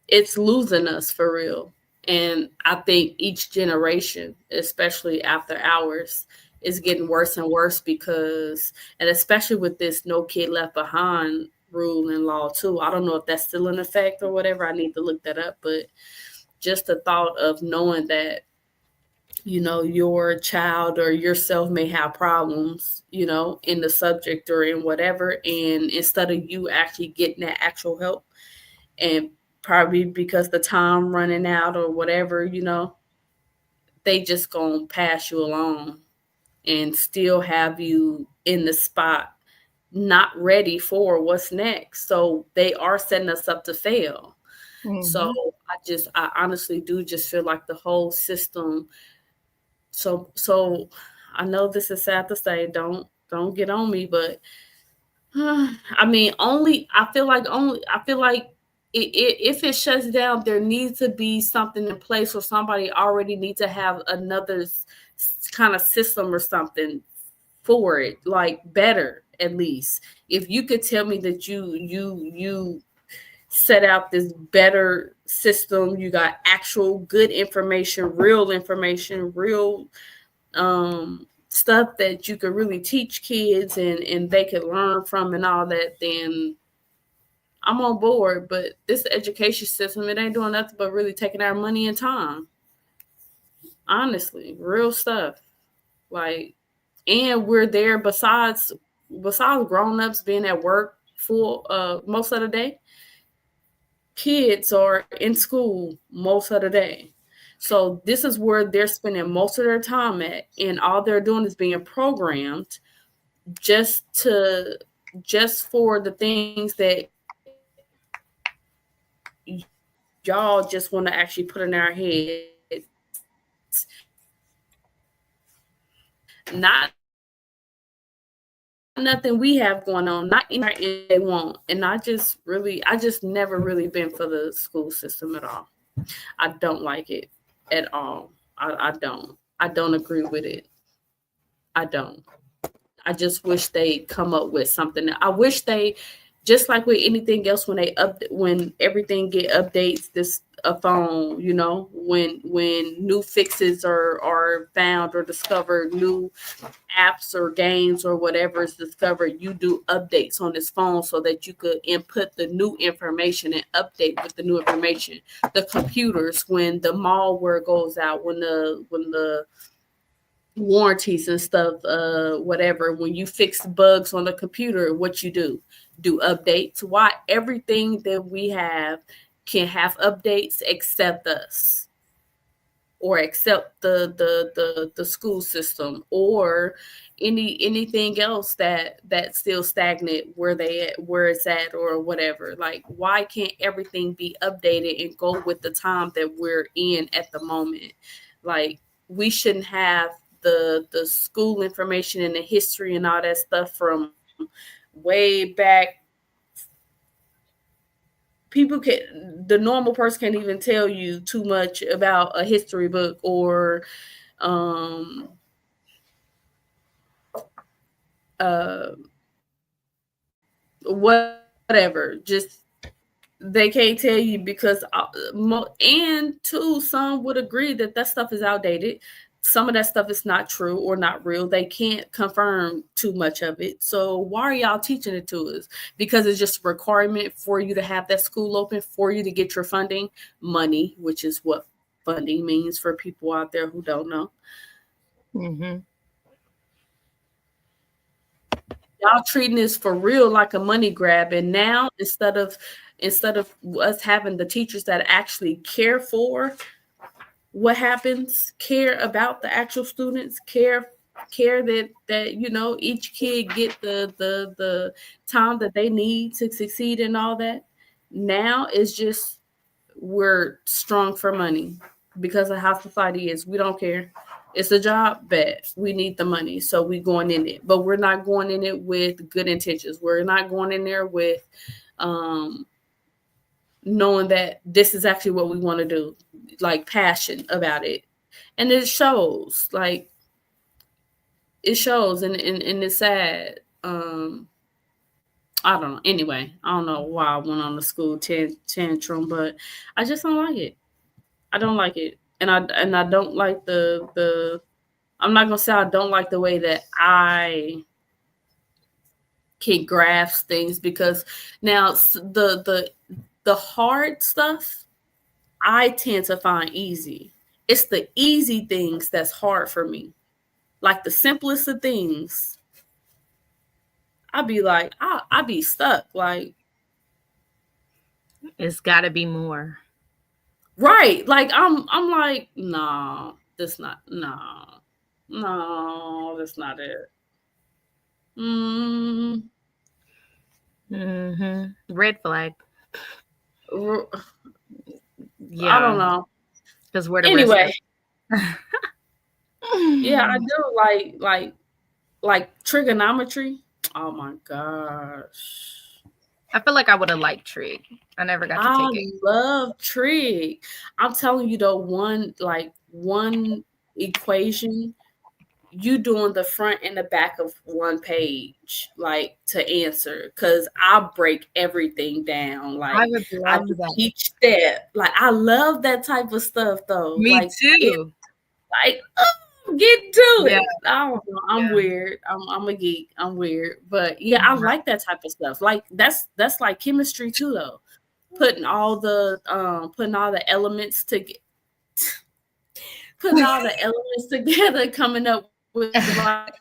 it's losing us, for real. And I think each generation, especially after ours, is getting worse and worse because, and especially with this No Kid Left Behind rule and law too. I don't know if that's still in effect or whatever. I need to look that up. But just the thought of knowing that, your child or yourself may have problems, in the subject or in whatever. And instead of you actually getting that actual help, and probably because the time running out or whatever, they just gonna pass you along and still have you in the spot, not ready for what's next. So they are setting us up to fail. Mm-hmm. So I honestly do just feel like the whole system. So I know this is sad to say, don't get on me, but I mean, I feel like if it shuts down, there needs to be something in place, or somebody already needs to have another kind of system or something for it, like better, at least. If you could tell me that you set out this better system, you got actual good information, real stuff that you could really teach kids and they could learn from and all that, then I'm on board. But this education system, it ain't doing nothing but really taking our money and time. Honestly, real stuff. Like, and we're there besides grown-ups being at work full most of the day. Kids are in school most of the day. So this is where they're spending most of their time at, and all they're doing is being programmed just for the things that y'all just want to actually put in our heads. Not nothing we have going on, not anything they want. And I just never really been for the school system at all. I don't like it at all. I don't agree with it. I don't. I just wish they'd come up with something. I wish they, just like with anything else, when everything get updates, a phone, when new fixes are found or discovered, new apps or games or whatever is discovered, you do updates on this phone so that you could input the new information and update with the new information. The computers, when the malware goes out, when the warranties and stuff, whatever, when you fix bugs on the computer, what you do updates. Why everything that we have can have updates except us, or except the school system, or anything else that's still stagnant where it's at or whatever. Like, why can't everything be updated and go with the time that we're in at the moment? Like, we shouldn't have the school information and the history and all that stuff from way back. The normal person can't even tell you too much about a history book or whatever. Just they can't tell you because, and two, some would agree that stuff is outdated. Some of that stuff is not true or not real. They can't confirm too much of it. So why are y'all teaching it to us? Because it's just a requirement for you to have that school open, for you to get your funding, money, which is what funding means for people out there who don't know. Mm-hmm. Y'all treating this for real like a money grab. And now instead of us having the teachers that actually care for what happens, care about the actual students, care that each kid get the time that they need to succeed and all that. Now it's just we're strong for money because of how society is. We don't care. It's a job, bet we need the money, so we going in it. But we're not going in it with good intentions. We're not going in there with knowing that this is actually what we want to do, like passion about it. And it shows, and it's sad. I don't know. Anyway, I don't know why I went on the school tantrum, but I just don't like it. I don't like it. And I don't like the I'm not gonna say I don't like the way that I can grasp things, because now the hard stuff I tend to find easy. It's the easy things that's hard for me. Like the simplest of things. I'd be like, I'd be stuck. Like, it's gotta be more. Right. Like I'm like, no, that's not that's not it. Red flag. Yeah. I don't know. Because we're the anyway. Yeah, I do like trigonometry. Oh my gosh. I feel like I would have liked trig. I never got to take it. I love trig. I'm telling you though, one equation, you doing the front and the back of one page, like to answer, because I break everything down. Like I would love that. Each step. Like I love that type of stuff though. Me too. Get to it. I don't know. I'm weird. I'm a geek. I'm weird. But yeah, I like that type of stuff. Like that's like chemistry too though. Putting all the elements together, coming up with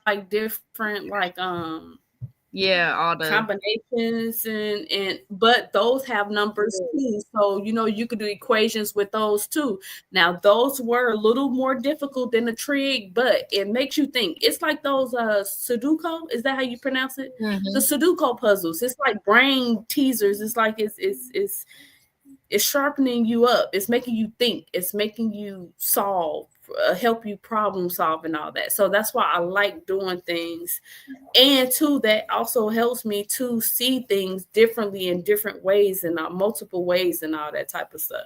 like different all the combinations and but those have numbers too, so you could do equations with those too. Now those were a little more difficult than the trig, but it makes you think. It's like those Sudoku, is that how you pronounce it? The Sudoku puzzles. It's like brain teasers. It's like it's sharpening you up. It's making you think. It's making you solve, help you problem solve and all that. So that's why I like doing things. And too, that also helps me to see things differently in different ways and multiple ways and all that type of stuff.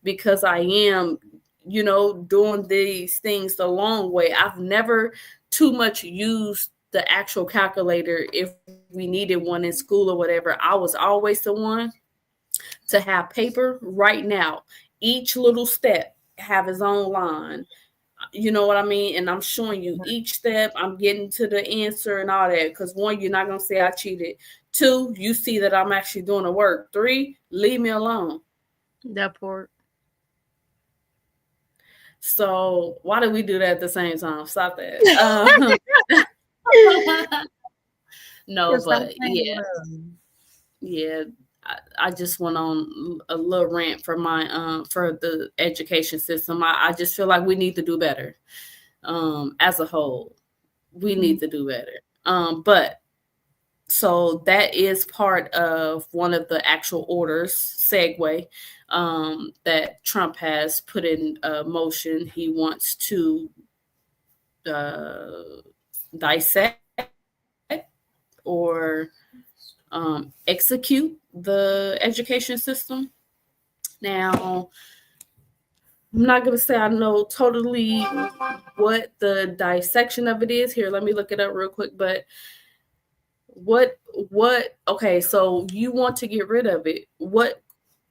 Because I am, doing these things the long way. I've never too much used the actual calculator if we needed one in school or whatever. I was always the one to have paper right now. Each little step have his own line. You know what I mean? And I'm showing you each step. I'm getting to the answer and all that. Because 1, you're not going to say I cheated. 2, you see that I'm actually doing the work. 3, leave me alone. That part. So why did we do that at the same time? Stop that. No, but yeah. Yeah. I just went on a little rant for my for the education system. I just feel like we need to do better. As a whole, we need to do better. But so that is part of one of the actual orders, segue, that Trump has put in motion. He wants to dissect or execute the education system. Now, I'm not going to say I know totally what the dissection of it is. Here, let me look it up real quick. But Okay, so you want to get rid of it. What,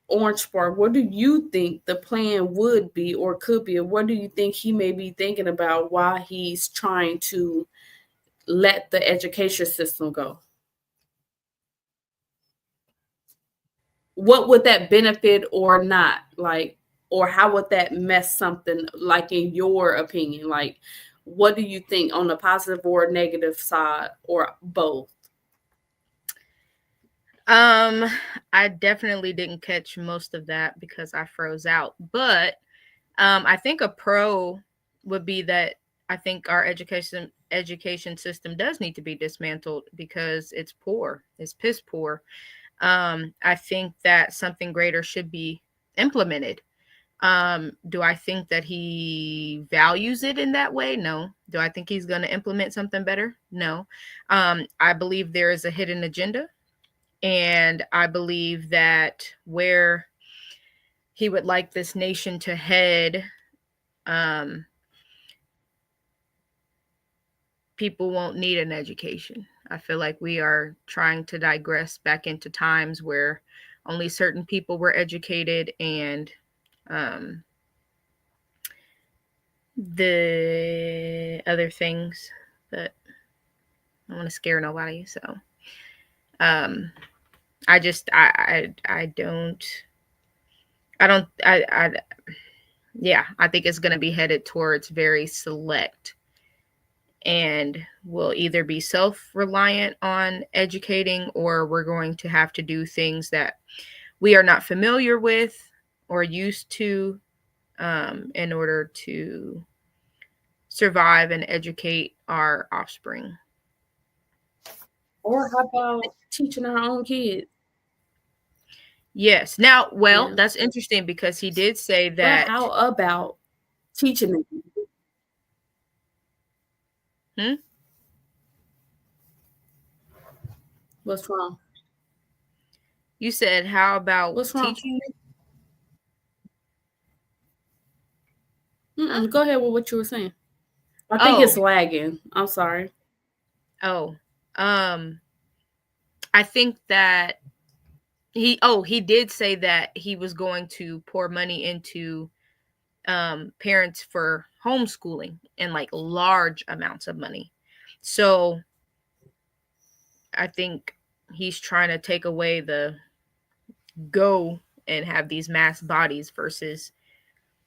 Orange Spark, what do you think the plan would be or could be? Or what do you think he may be thinking about while he's trying to let the education system go? What would that benefit or not? Like, or how would that mess something, like, in your opinion? Like, what do you think on the positive or negative side, or both? I definitely didn't catch most of that because I froze out. But I think a pro would be that I think our education system does need to be dismantled because it's poor. It's piss poor. I think that something greater should be implemented. Do I think that he values it in that way? No. Do I think he's going to implement something better? No. I believe there is a hidden agenda. And I believe that where he would like this nation to head, people won't need an education. I feel like we are trying to digress back into times where only certain people were educated, and the other things that I don't want to scare nobody. So I just I think it's going to be headed towards very select, and we'll either be self-reliant on educating, or we're going to have to do things that we are not familiar with or used to in order to survive and educate our offspring. Or how about teaching our own kids? Yes. Now, well, that's interesting because he did say that. But how about teaching them? What's wrong? You said, how about what's wrong? teaching? Go ahead with what you were saying. I think it's lagging. I'm sorry. I think that he did say that he was going to pour money into parents for homeschooling, and like large amounts of money. So I think he's trying to take away the go and have these mass bodies versus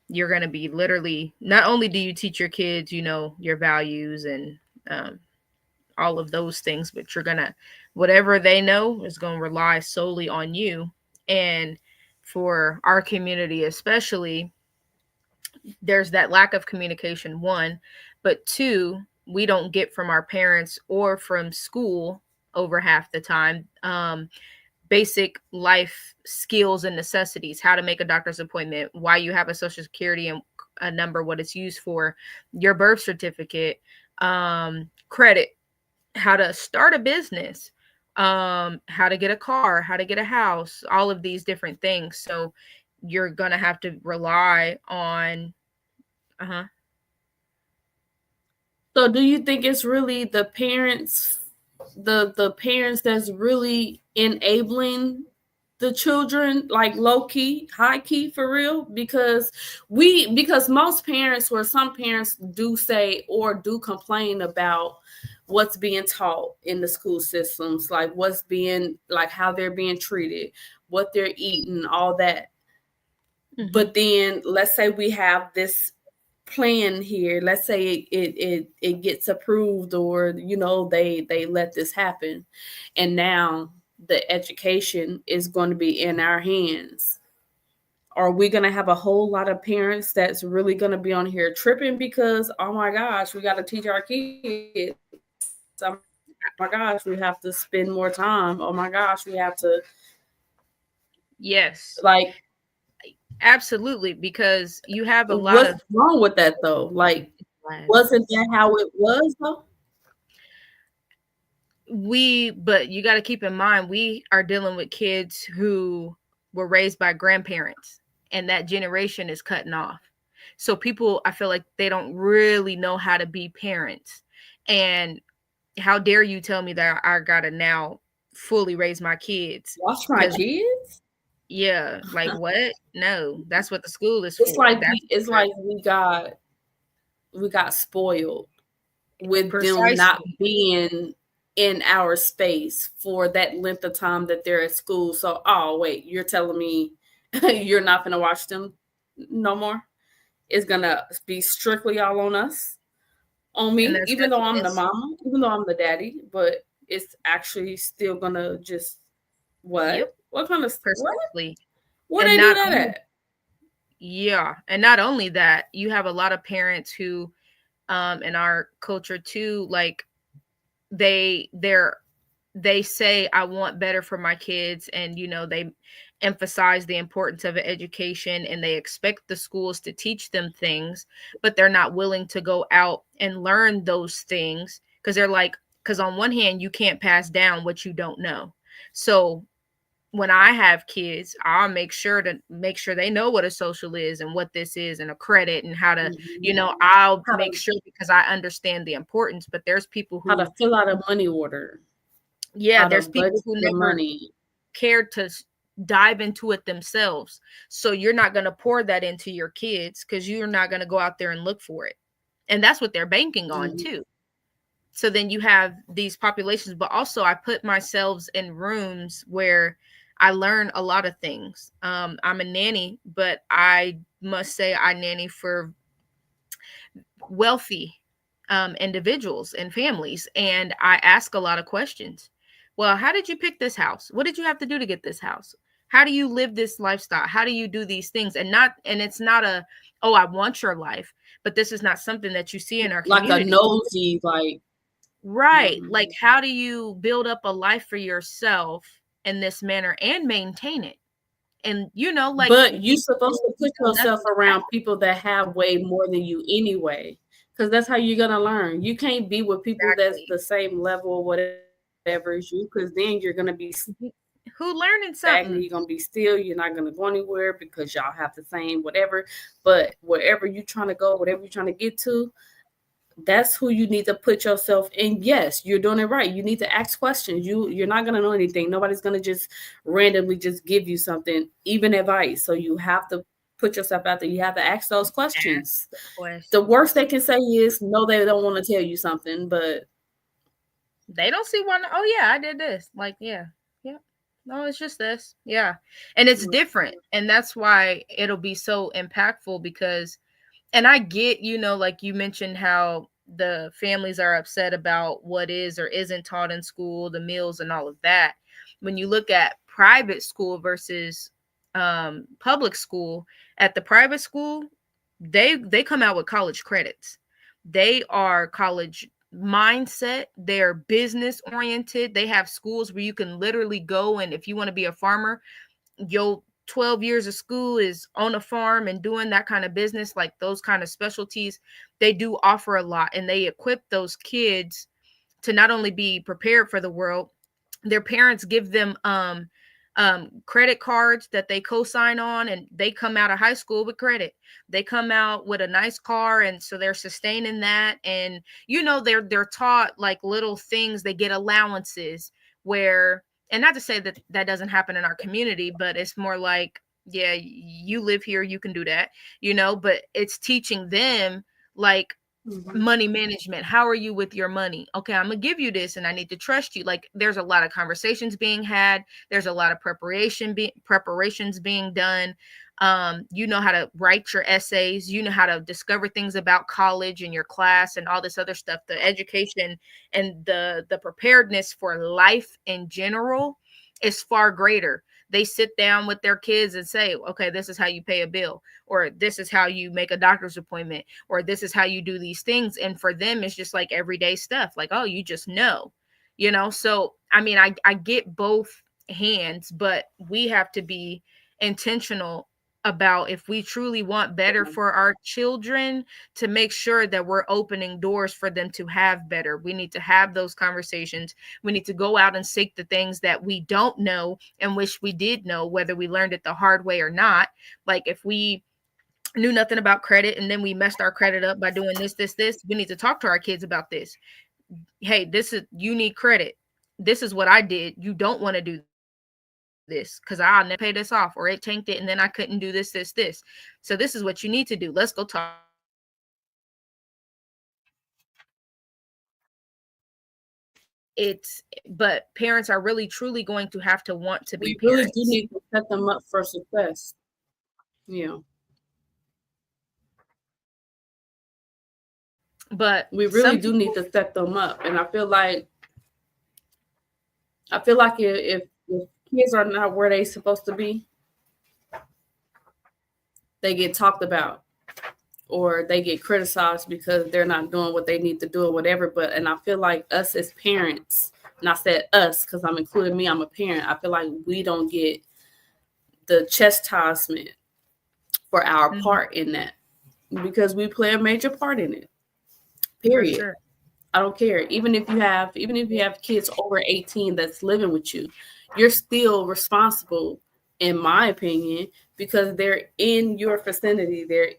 you're going to be literally, not only do you teach your kids, your values and all of those things, but you're going to, whatever they know is going to rely solely on you. And for our community, especially, there's that lack of communication, one, but two, we don't get from our parents or from school over half the time basic life skills and necessities: how to make a doctor's appointment, why you have a social security and a number, what it's used for, your birth certificate, credit, how to start a business, how to get a car, how to get a house, all of these different things. So you're gonna have to rely on So do you think it's really the parents, the parents that's really enabling the children, like low key, high key, for real? Because most parents, or some parents, do say or do complain about what's being taught in the school systems, like what's being, like how they're being treated, what they're eating, all that. Mm-hmm. But then let's say we have this plan here, let's say it gets approved, or they let this happen, and now the education is going to be in our hands. Are we going to have a whole lot of parents that's really going to be on here tripping because, oh my gosh, we got to teach our kids, oh my gosh, we have to spend more time, oh my gosh, we have to? Yes, like, absolutely, because you have a lot. What's wrong with that though? Like, wasn't that how it was though? But you got to keep in mind, we are dealing with kids who were raised by grandparents, and that generation is cutting off. So people, I feel like they don't really know how to be parents. And how dare you tell me that I gotta now fully raise my kids? Watch my kids? Yeah, like what? No, that's what the school is It's for. like we got spoiled with them not being in our space for that length of time that they're at school. So, oh wait, you're telling me you're not gonna watch them no more? It's gonna be strictly all on us, on me, even though I'm the mama, even though I'm the daddy, but it's actually still gonna just what? Yep. What kind of precisely? What they do that at? Yeah, and not only that, you have a lot of parents who, in our culture too, like they say, I want better for my kids, and they emphasize the importance of an education, and they expect the schools to teach them things, but they're not willing to go out and learn those things because on one hand, you can't pass down what you don't know. So when I have kids, I'll make sure they know what a social is and what this is and a credit and how to, I'll make sure because I understand the importance. But there's people who how to fill out a money order. Yeah, there's people who never cared to dive into it themselves. So you're not going to pour that into your kids because you're not going to go out there and look for it. And that's what they're banking on too. So then you have these populations, but also I put myself in rooms where I learn a lot of things. I'm a nanny, but I must say I nanny for wealthy individuals and families. And I ask a lot of questions. Well, how did you pick this house? What did you have to do to get this house? How do you live this lifestyle? How do you do these things? And it's not oh, I want your life, but this is not something that you see in our community. Like a nosy, right. Like, how do you build up a life for yourself in this manner and maintain it? And but you're supposed to put yourself around people that have way more than you anyway, because that's how you're gonna learn. You can't be with people that's the same level or whatever as you, because then you're gonna be who learning something. You're gonna be still. You're not gonna go anywhere because y'all have the same whatever. But wherever you're trying to go, whatever you're trying to get to, that's who you need to put yourself in. Yes, you're doing it right. You need to ask questions. You're not going to know anything. Nobody's going to just randomly just give you something, even advice. So you have to put yourself out there. You have to ask those questions. The worst they can say is no, they don't want to tell you something, but they don't see one. Oh yeah, I did this. Like, yeah. No, it's just this. Yeah. And it's different. And that's why it'll be so impactful because, and I get, like you mentioned how the families are upset about what is or isn't taught in school, the meals and all of that. When you look at private school versus public school, at the private school, they come out with college credits. They are college mindset. They're business oriented. They have schools where you can literally go, and if you want to be a farmer, you'll 12 years of school is on a farm and doing that kind of business, like those kind of specialties. They do offer a lot, and they equip those kids to not only be prepared for the world. Their parents give them credit cards that they co-sign on, and they come out of high school with credit. They come out with a nice car, and so they're sustaining that. And they're taught like little things. They get allowances where, and not to say that that doesn't happen in our community, but it's more like, yeah, you live here, you can do that, but it's teaching them like money management. How are you with your money? Okay, I'm gonna give you this and I need to trust you. Like, there's a lot of conversations being had. There's a lot of preparations being done. You know how to write your essays. You know how to discover things about college and your class and all this other stuff. The education and the preparedness for life in general is far greater. They sit down with their kids and say, okay, this is how you pay a bill, or this is how you make a doctor's appointment, or this is how you do these things. And for them, it's just like everyday stuff. Like, oh, you just know. So, I mean, I get both hands, but we have to be intentional about, if we truly want better for our children, to make sure that we're opening doors for them to have better. We need to have those conversations. We need to go out and seek the things that we don't know and wish we did know, whether we learned it the hard way or not. Like, if we knew nothing about credit and then we messed our credit up by doing this, we need to talk to our kids about this. hey, you need credit. This is what I did. You don't want to do this because I'll never pay this off, or it tanked it and then I couldn't do this. So this is what you need to do. Let's go talk. But parents are really truly going to have to want to be parents. We really do need to set them up for success. Yeah. But we really do need to set them up. And I feel like if kids are not where they're supposed to be, they get talked about or they get criticized because they're not doing what they need to do or whatever. And I feel like us as parents, and I said us because I'm including me, I'm a parent, I feel like we don't get the chastisement for our part in that because we play a major part in it. Period. Sure. I don't care. Even if you have kids over 18 that's living with you, you're still responsible, in my opinion, because they're in your vicinity. They're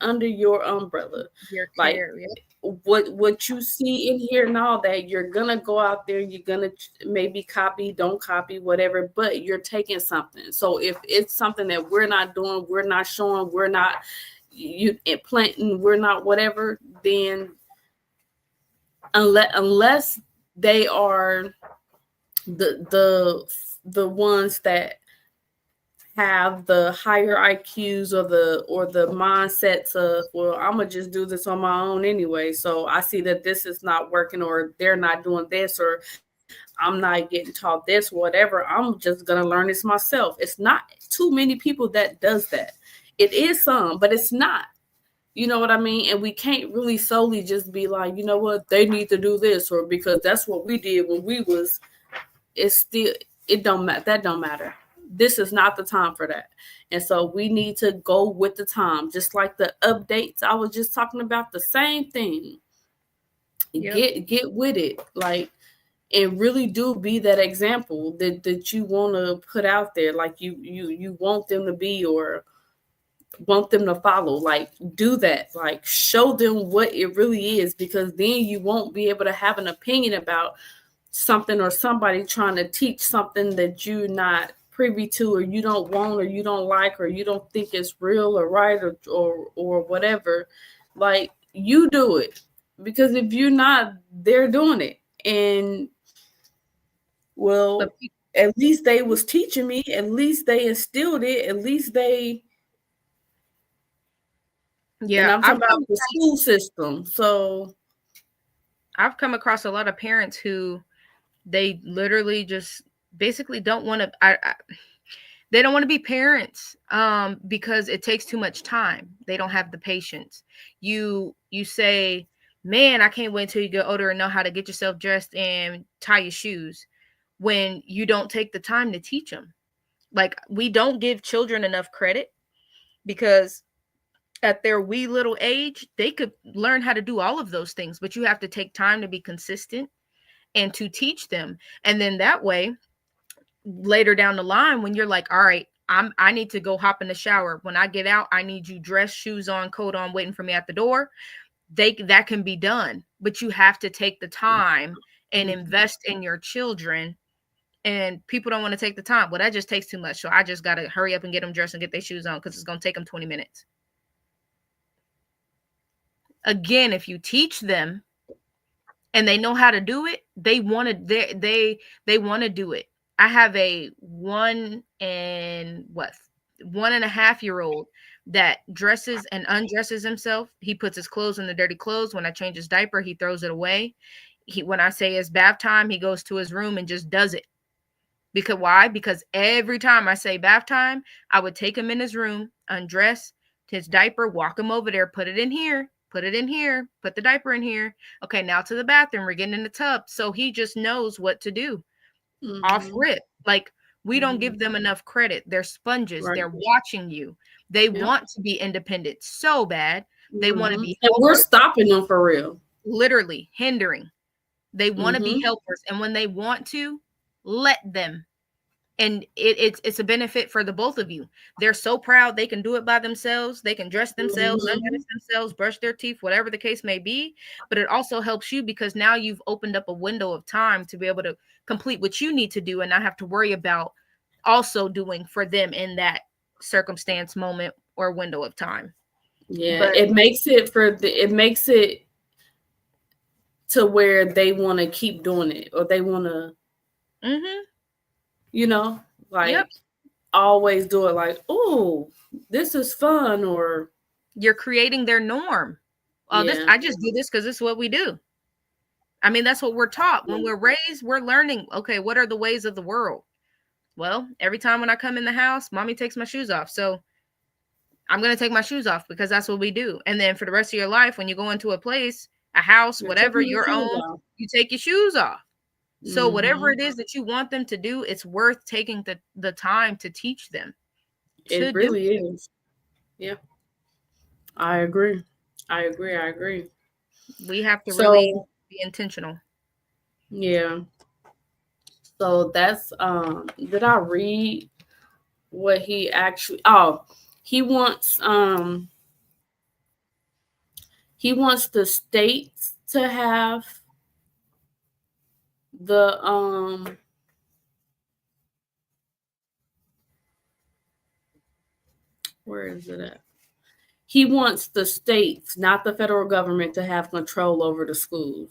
under your umbrella. Your like care, yeah. What you see in here and all that, you're gonna go out there, you're gonna maybe copy, don't copy, whatever, but you're taking something. So if it's something that we're not doing, we're not showing, we're not planting, we're not whatever, then unless they are the ones that have the higher IQs or the mindsets of, well, I'm gonna just do this on my own anyway. So I see that this is not working, or they're not doing this, or I'm not getting taught this, whatever. I'm just gonna learn this myself. It's not too many people that does that. It is some, but it's not. You know what I mean? And we can't really solely just be like, you know what, they need to do this, or because that's what we did when we was. It don't matter. That don't matter. This is not the time for that. And so we need to go with the time, just like the updates I was just talking about, the same thing. Yep. Get with it, like, and really do be that example that you want to put out there, like you want them to be or want them to follow. Like, do that, like, show them what it really is, because then you won't be able to have an opinion about something or somebody trying to teach something that you're not privy to, or you don't want, or you don't like, or you don't think is real or right, or whatever. Like, you do it, because if you're not, they're doing it. And well, at least they was teaching me, at least they instilled it, at least they. Yeah, and I'm talking about the school system. So I've come across a lot of parents who they literally just basically don't want to. They don't want to be parents because it takes too much time. They don't have the patience. You say, man, I can't wait until you get older and know how to get yourself dressed and tie your shoes, when you don't take the time to teach them. Like, we don't give children enough credit, because at their wee little age, they could learn how to do all of those things, but you have to take time to be consistent and to teach them. And then that way, later down the line, when you're like, all right, I need to go hop in the shower. When I get out, I need you dressed, shoes on, coat on, waiting for me at the door. That can be done, but you have to take the time and invest in your children. And people don't want to take the time. Well, that just takes too much. So I just got to hurry up and get them dressed and get their shoes on, because it's going to take them 20 minutes. Again, if you teach them and they know how to do it, they want to do it. I have a 1.5-year-old that dresses and undresses himself. He puts his clothes in the dirty clothes. When I change his diaper, he throws it away. When I say it's bath time, he goes to his room and just does it. Because why? Because every time I say bath time, I would take him in his room, undress his diaper, walk him over there, put it in here, put the diaper in here. Okay, now to the bathroom. We're getting in the tub. So he just knows what to do. Off rip. Like, we don't give them enough credit. They're sponges. Right. They're watching you. They want to be independent so bad. They want to be helpers. And we're stopping them for real. Literally hindering. They want to be helpers. And when they want to, let them. And it's a benefit for the both of you. They're so proud they can do it by themselves. They can dress themselves, undress themselves, brush their teeth, whatever the case may be. But it also helps you because now you've opened up a window of time to be able to complete what you need to do and not have to worry about also doing for them in that circumstance, moment, or window of time. Yeah, but it makes it to where they want to keep doing it, or they want to, you know, like always do it. Like, oh, this is fun, or you're creating their norm. I just do this because this is what we do. I mean, that's what we're taught when we're raised. We're learning. Okay, what are the ways of the world? Well, every time when I come in the house, mommy takes my shoes off. So I'm going to take my shoes off because that's what we do. And then for the rest of your life, when you go into a place, a house, whatever your own, you take your shoes off. So whatever it is that you want them to do, it's worth taking the time to teach them. It really is. Yeah. I agree. We have to really be intentional. Yeah. So that's did I read what he actually he wants the states to have the where is it at? He wants the states, not the federal government, to have control over the schools.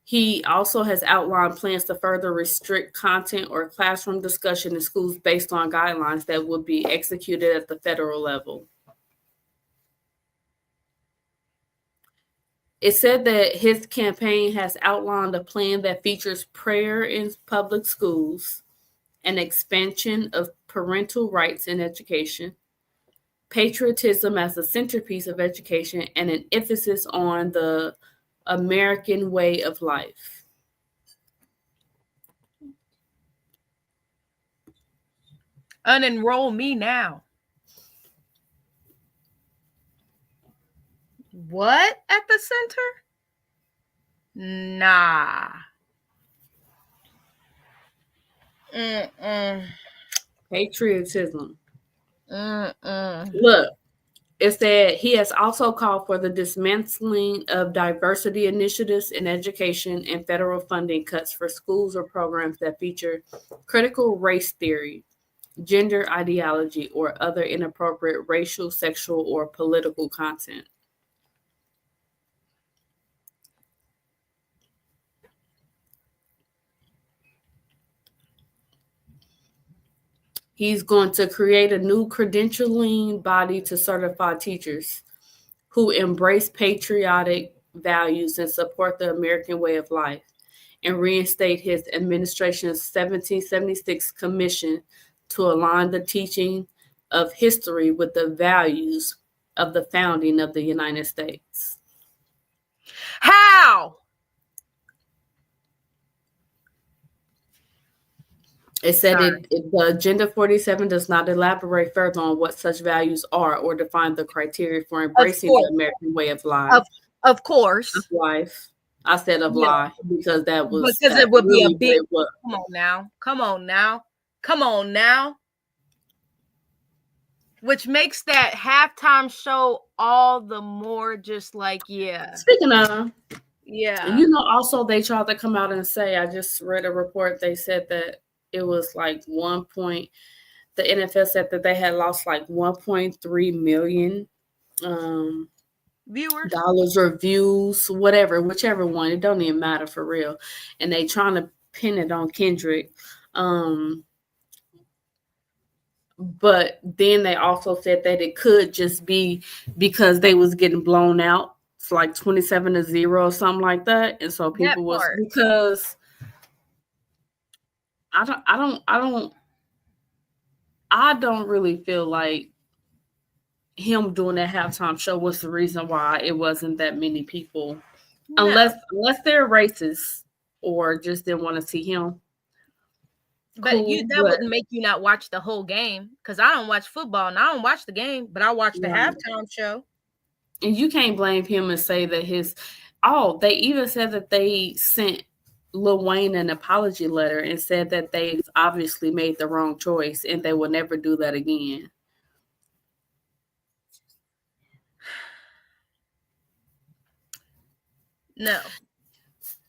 He also has outlined plans to further restrict content or classroom discussion in schools based on guidelines that would be executed at the federal level. It said that his campaign has outlined a plan that features prayer in public schools, an expansion of parental rights in education, patriotism as a centerpiece of education, and an emphasis on the American way of life. Unenroll me now. What at the center? Nah. Patriotism. Look, it said he has also called for the dismantling of diversity initiatives in education and federal funding cuts for schools or programs that feature critical race theory, gender ideology, or other inappropriate racial, sexual, or political content. He's going to create a new credentialing body to certify teachers who embrace patriotic values and support the American way of life, and reinstate his administration's 1776 commission to align the teaching of history with the values of the founding of the United States. How? It said the Agenda 47 does not elaborate further on what such values are or define the criteria for embracing the American way of life. Of course. Of life. I said of life because that was because it would really be a big. Come on now. Which makes that halftime show all the more just like, yeah. Speaking of, also they tried to come out and say, I just read a report. They said that it was like the NFL said that they had lost like 1.3 million viewers, dollars or views, whichever one. It don't even matter for real. And they trying to pin it on Kendrick. But then they also said that it could just be because they was getting blown out. It's like 27-0 or something like that. And so people was because I don't really feel like him doing that halftime show was the reason why it wasn't that many people. No. Unless they're racist or just didn't want to see him. But that wouldn't make you not watch the whole game, because I don't watch football and I don't watch the game, but I watch the halftime show. And you can't blame him and say that they even said that they sent Lil Wayne an apology letter and said that they obviously made the wrong choice and they will never do that again.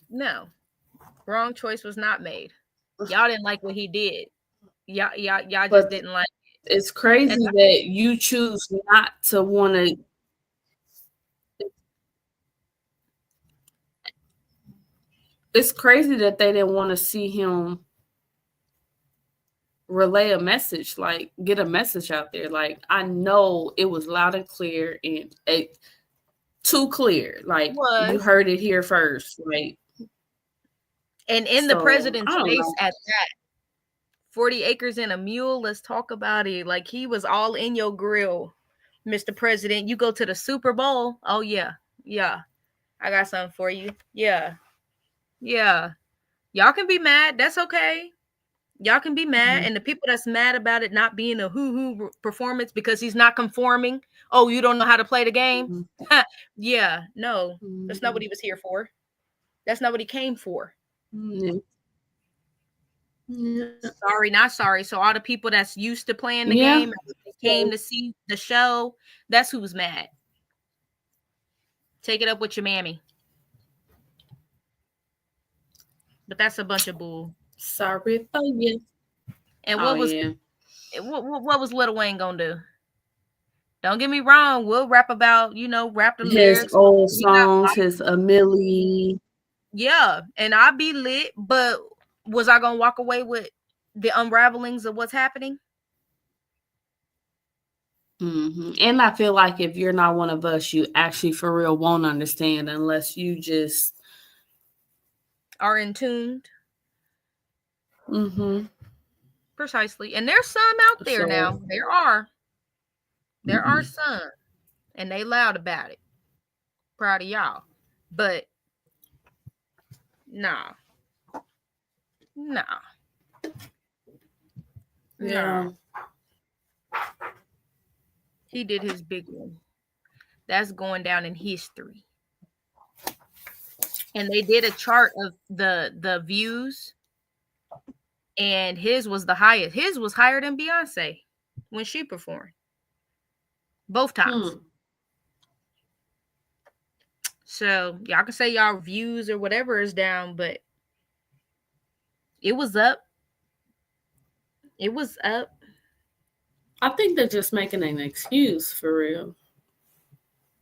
No. Wrong choice was not made. Y'all didn't like what he did. Y'all just didn't like it. It's crazy that you choose not to want to. It's crazy that they didn't want to see him relay a message, like get a message out there. Like, I know it was loud and clear and too clear. Like, you heard it here first. Like, and in the president's face at that. 40 acres and a mule. Let's talk about it. Like, he was all in your grill, Mr. President. You go to the Super Bowl. Oh, yeah. Yeah. I got something for you. Yeah. Yeah. Y'all can be mad. That's okay. Y'all can be mad. Mm-hmm. And the people that's mad about it not being a hoo-hoo performance because he's not conforming. Oh, you don't know how to play the game? Mm-hmm. Yeah. No. Mm-hmm. That's not what he was here for. That's not what he came for. Mm-hmm. Yeah. Sorry, not sorry. So all the people that's used to playing the game came to see the show. That's who's mad. Take it up with your mammy. But that's a bunch of bull. Sorry for you. And what was Lil Wayne gonna do? Don't get me wrong. We'll rap about, rap the lyrics. His old songs, his Millie. Yeah, and I'll be lit, but was I gonna walk away with the unravelings of what's happening? Mm-hmm. And I feel like if you're not one of us, you actually for real won't understand unless you just are in tuned. Mm-hmm. Precisely. And there's some out there now. There are some, and they loud about it. Proud of y'all. But nah. Yeah. He did his big one. That's going down in history. And they did a chart of the views, and his was the highest. His was higher than Beyonce when she performed. Both times. So y'all can say y'all views or whatever is down, but it was up. It was up. I think they're just making an excuse for real.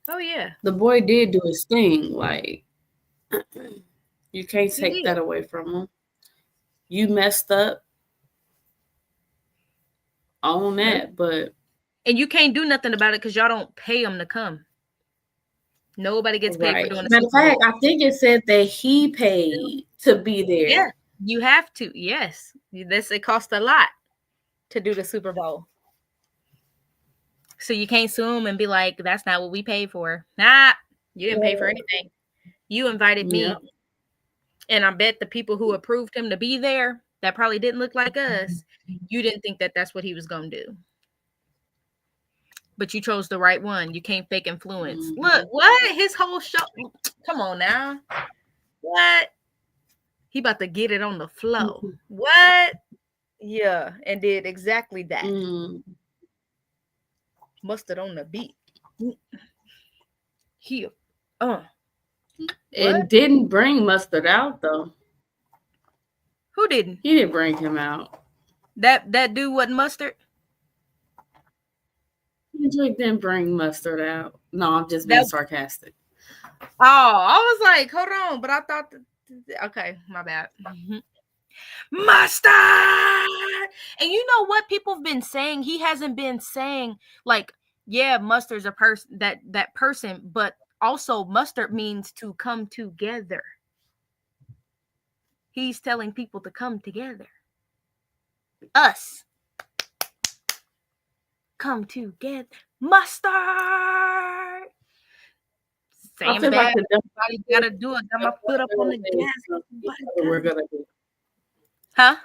Oh, yeah. The boy did do his thing. Like, you can't take that away from him. You messed up on that, but... And you can't do nothing about it because y'all don't pay him to come. Nobody gets paid for doing this. Matter of fact, I think it said that he paid to be there. Yeah, you have to. Yes. It costs a lot to do the Super Bowl. So you can't sue him and be like, that's not what we paid for. Nah, you didn't pay for anything. You invited me. And I bet the people who approved him to be there, that probably didn't look like us, you didn't think that that's what he was going to do. But you chose the right one. You can't fake influence. Mm-hmm. Look, what? His whole show. Come on now. What? He about to get it on the flow. Mm-hmm. What? Yeah, and did exactly that. Mm-hmm. Mustard on the beat. Here. And didn't bring Mustard out though. Who didn't? He didn't bring him out. That dude wasn't Mustard? Kendrick didn't bring Mustard out. No, I'm just being sarcastic. Oh, I was like, hold on, but I thought okay, my bad. Mm-hmm. Mustard! And you know what people have been saying? He hasn't been saying like, yeah, Mustard's a person that person, but also mustard means to come together. He's telling people to come together. Us. Come together. Mustard. Same bad. Like everybody gotta do it. Got my foot up on the gas. We're gonna do. Huh?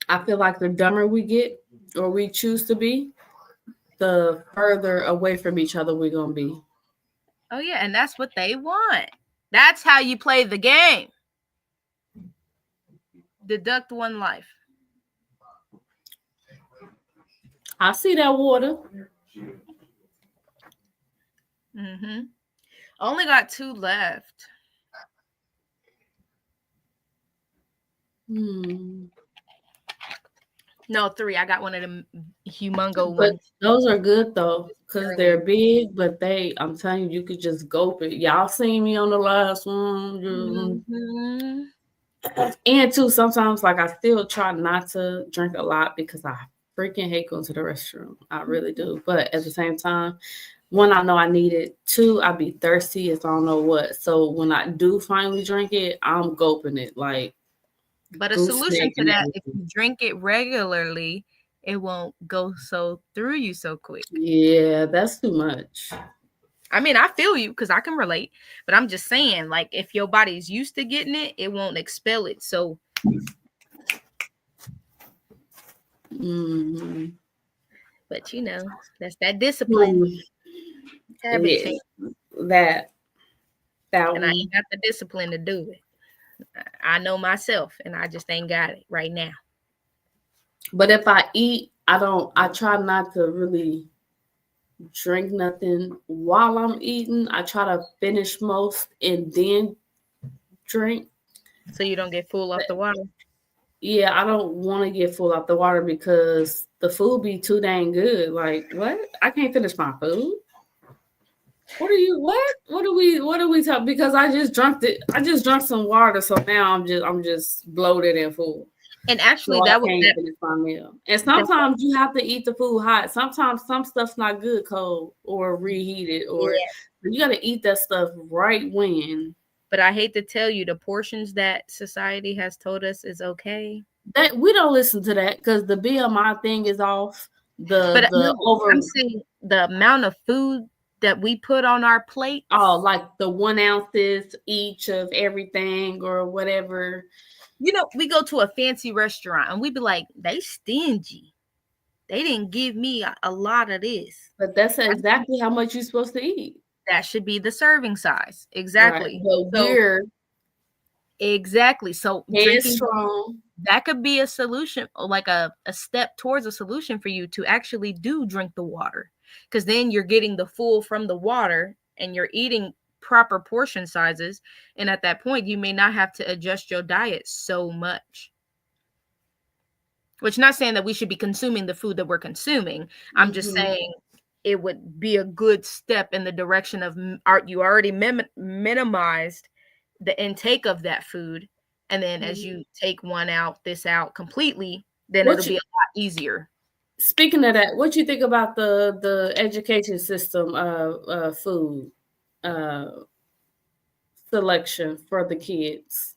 I feel like the dumber we get or we choose to be, the further away from each other we're gonna be. Oh yeah, and that's what they want. That's how you play the game. deduct one life. I see that water. Mm-hmm. Only got 2 left. No, 3. I got one of them humongo ones. Those are good though, because they're big, but I'm telling you, you could just gulp it. Y'all seen me on the last one. Mm-hmm. And too, sometimes like I still try not to drink a lot because I freaking hate going to the restroom. I really do. But at the same time, one, I know I need it. 2, I be thirsty as I don't know what. So when I do finally drink it, I'm gulping it like. But a solution to that, if you drink it regularly, it won't go through you so quick. Yeah, that's too much. I mean, I feel you because I can relate, but I'm just saying, like, if your body's used to getting it, it won't expel it. So, but you know, that's that discipline. Yeah, that and I ain't got the discipline to do it. I know myself, and I just ain't got it right now. But if I eat, I try not to really drink nothing while I'm eating. I try to finish most and then drink. So you don't get full off the water? Yeah, I don't want to get full off the water because the food be too dang good. Like, what? I can't finish my food. What are we talking? Because I just drank some water, so now I'm just bloated and full. And actually, that was my meal. And sometimes you have to eat the food hot. Sometimes some stuff's not good cold or reheated, or you got to eat that stuff right when. But I hate to tell you, the portions that society has told us is okay. That we don't listen to that because the BMI thing is off. I'm saying the amount of food that we put on our plate. Oh, like the 1 ounces each of everything or whatever. You know, we go to a fancy restaurant and we be like, they stingy. They didn't give me a lot of this. But that's exactly how much you're supposed to eat. That should be the serving size. Exactly. Right. Exactly. So drinking strong. That could be a solution, like a step towards a solution for you to actually drink the water. Because then you're getting the full from the water and you're eating proper portion sizes. And at that point, you may not have to adjust your diet so much. Which, not saying that we should be consuming the food that we're consuming. I'm just saying it would be a good step in the direction of you already minimized the intake of that food. And then as you take this out completely, then it'll be a lot easier. Speaking of that, what you think about the education system food selection for the kids?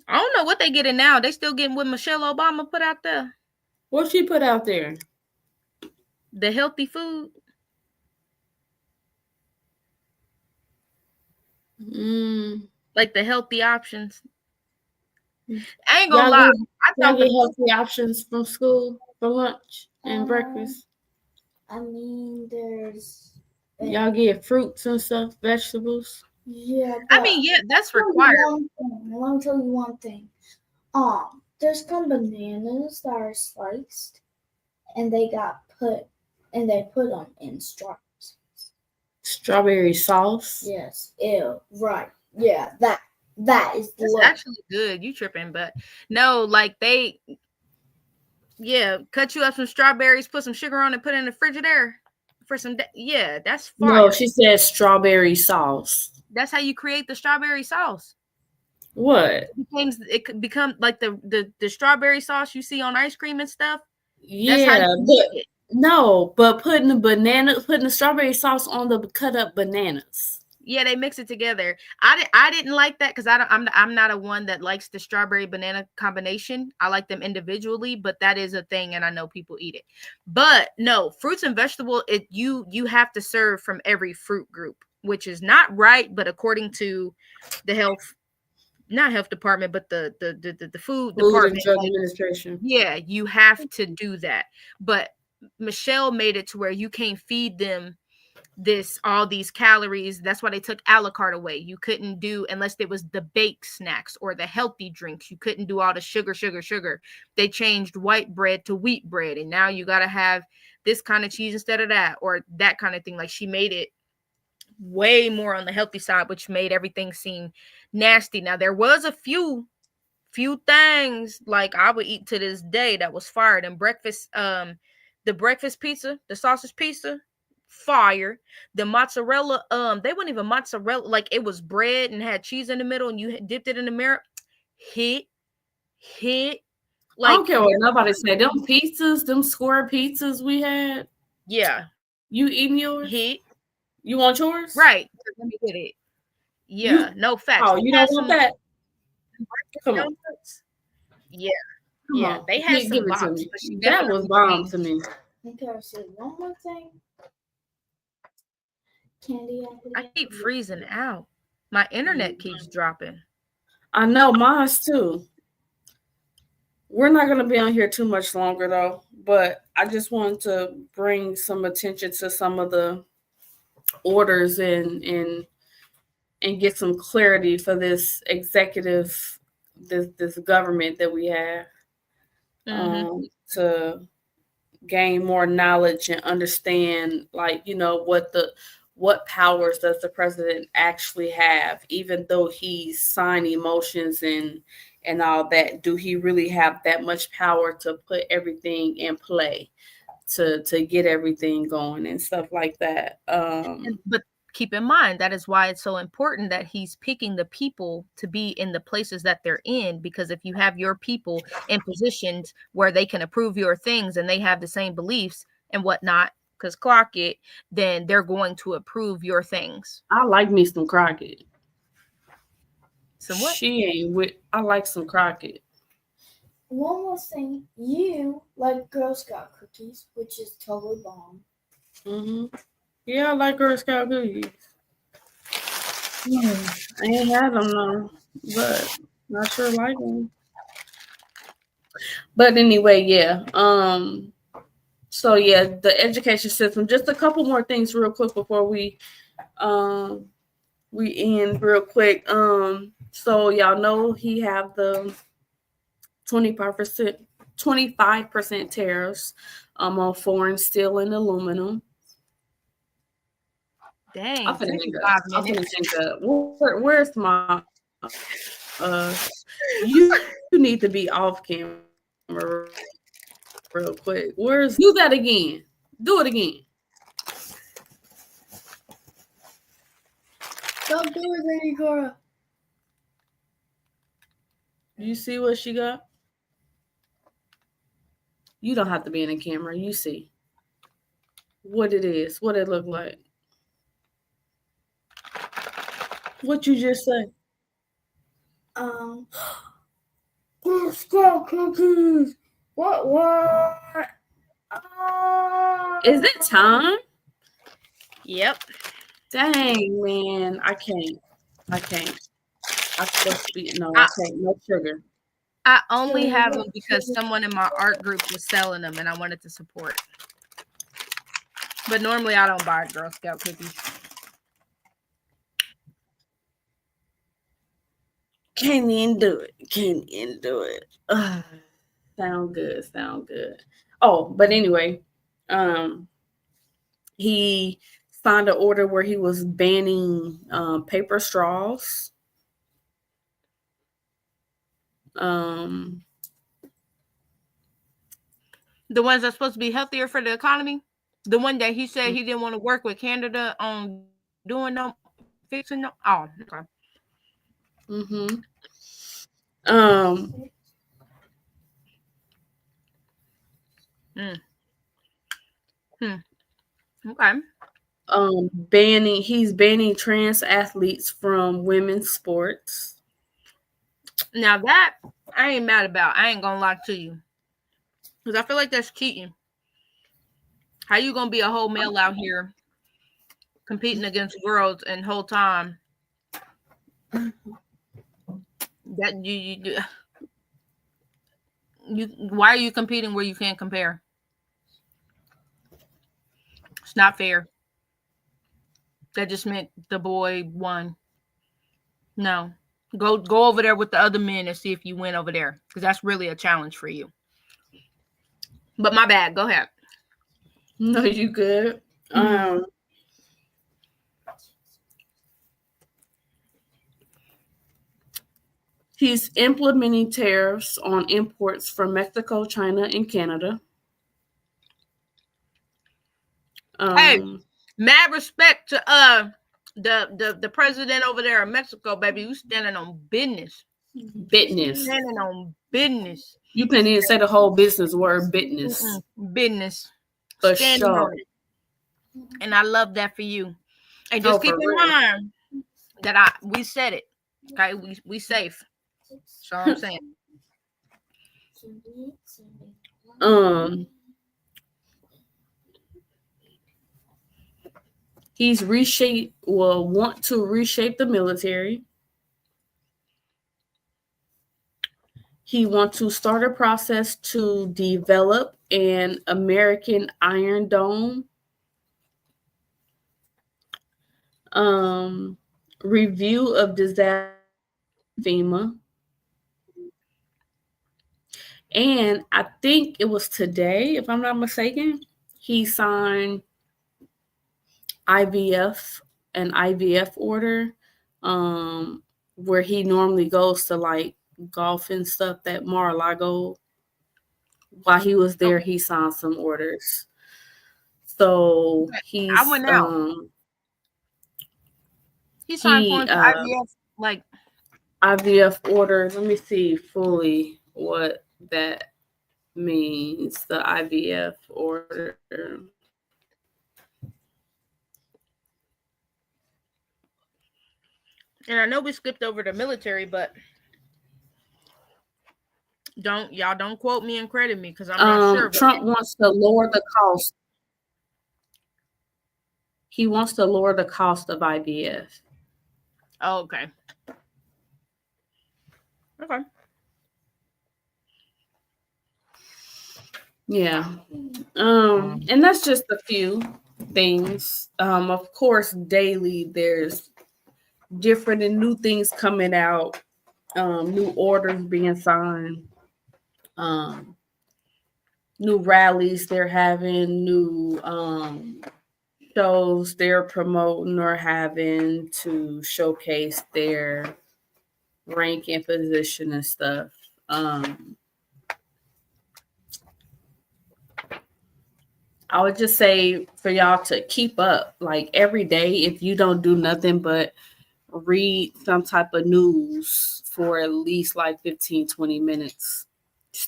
I don't know what they getting now. They still getting what Michelle Obama put out there. What she put out there? The healthy food. Like the healthy options. I ain't gonna lie. I get healthy options from school for lunch and breakfast. I mean, y'all get fruits and stuff, vegetables. Yeah. I mean, yeah, that's required. Let me tell you one thing. There's some bananas that are sliced, and they put them in strawberries. Strawberry sauce. Yes. Ew. Right. Yeah. That is it's actually good. You tripping, but no, like cut you up some strawberries, put some sugar on it, put it in the Frigidaire for some. That's fire. No, she said strawberry sauce. That's how you create the strawberry sauce. What? It could become like the strawberry sauce you see on ice cream and stuff. Yeah, but putting the strawberry sauce on the cut up bananas. Yeah, they mix it together. I didn't like that because I'm not a one that likes the strawberry banana combination. I like them individually, but that is a thing, and I know people eat it. But no, fruits and vegetables, you have to serve from every fruit group, which is not right. But according to the not health department, but the food department, and Drug Administration. Yeah, you have to do that. But Michelle made it to where you can't feed them all these calories. That's why they took a la carte away. You couldn't do, unless it was the baked snacks or the healthy drinks, you couldn't do all the sugar. They changed white bread to wheat bread, and now you got to have this kind of cheese instead of that, or that kind of thing. Like, she made it way more on the healthy side, which made everything seem nasty. Now, there was a few things like I would eat to this day that was fired. And breakfast, the breakfast pizza, the sausage pizza, fire. The mozzarella, they weren't even mozzarella, like it was bread and had cheese in the middle, and you dipped it in the mirror. Hit. Like, I don't care what nobody say. Them pizzas, them square pizzas we had. Yeah. You eating yours? Hit. You want yours? Right. Let me get it. Yeah. No facts. Oh, you don't want that? Come on. Yeah. Yeah. They had some bops. That was bomb to me. Okay, I said one more thing. Candy. I keep freezing out. My internet keeps dropping. I know, mine too. We're not going to be on here too much longer, though. But I just wanted to bring some attention to some of the orders and get some clarity for this executive, this government that we have, to gain more knowledge and understand, like, you know, what powers does the president actually have, even though he's signing motions and all that. Do he really have that much power to put everything in play to get everything going and stuff like that? But keep in mind, that is why it's so important that he's picking the people to be in the places that they're in, because if you have your people in positions where they can approve your things and they have the same beliefs and whatnot, because Crockett, then they're going to approve your things. I like me some Crockett. Some what? She ain't with. I like some Crockett. One more thing, you like Girl Scout cookies, which is totally bomb. Yeah, I like Girl Scout cookies. I ain't had them though, but I sure like them. But anyway, yeah. So yeah, the education system. Just a couple more things real quick before we end real quick. So y'all know he have the 25% tariffs on foreign steel and aluminum. Dang, I'm finna think of where's my you need to be off camera real quick. Do that again. Do it again. Stop doing it, Cora. You see what she got? You don't have to be in the camera. You see what it is, what it look like. What you just say? Girl Scout cookies. What? Is it time? Yep. Dang, man, I can't. I can't. I can't. No sugar. I only have them because someone in my art group was selling them and I wanted to support. But normally I don't buy Girl Scout cookies. Can't even do it. Sound good. Oh, but anyway, he signed an order where he was banning paper straws. The ones that's supposed to be healthier for the economy. The one that he said he didn't want to work with Canada on doing them, fixing them. Oh, okay. Okay. He's banning trans athletes from women's sports. Now that I ain't mad about. I ain't gonna lie to you, because I feel like that's cheating. How you gonna be a whole male out here competing against girls and whole time that you why are you competing where you can't compare? It's not fair. that just meant the boy won. No. Go over there with the other men and see if you win over there, because that's really a challenge for you. But my bad. Go ahead. No, you good. He's implementing tariffs on imports from Mexico, China, and Canada. Hey, mad respect to the president over there in Mexico, baby. You standing on business. Business. Standing on business. You can't even say the whole business word, business. Business. For sure. And I love that for you. And just keep in mind that we said it. Okay, we safe. That's all I'm saying. He's want to reshape the military. He wants to start a process to develop an American Iron Dome. Review of disaster FEMA. And I think it was today, if I'm not mistaken, he signed an IVF order, where he normally goes to like golf and stuff at Mar-a-Lago. While he was there, he signed some orders. So I went out. He signed for IVF, like IVF order. Let me see fully what that means. The IVF order. And I know we skipped over the military, but don't quote me and credit me, because I'm not sure. Trump wants to lower the cost. He wants to lower the cost of IVF. Oh, okay. Okay. Yeah. And that's just a few things. Of course, daily there's different and new things coming out, new orders being signed, new rallies they're having, new shows they're promoting or having to showcase their rank and position and stuff. I would just say for y'all to keep up, like every day, if you don't do nothing but read some type of news for at least like 15, 20 minutes.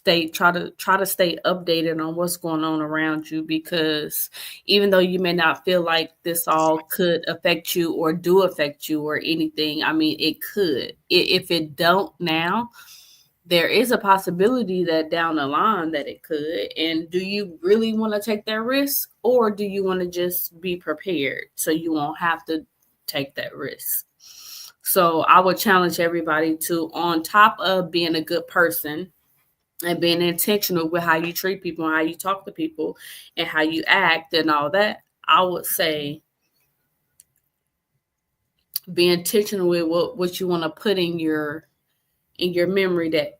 Try to stay updated on what's going on around you, because even though you may not feel like this all could affect you or do affect you or anything, I mean, it could. If it don't now, there is a possibility that down the line that it could. And do you really want to take that risk, or do you want to just be prepared so you won't have to take that risk? So I would challenge everybody to, on top of being a good person and being intentional with how you treat people and how you talk to people and how you act and all that, I would say be intentional with what you want to put in your memory, that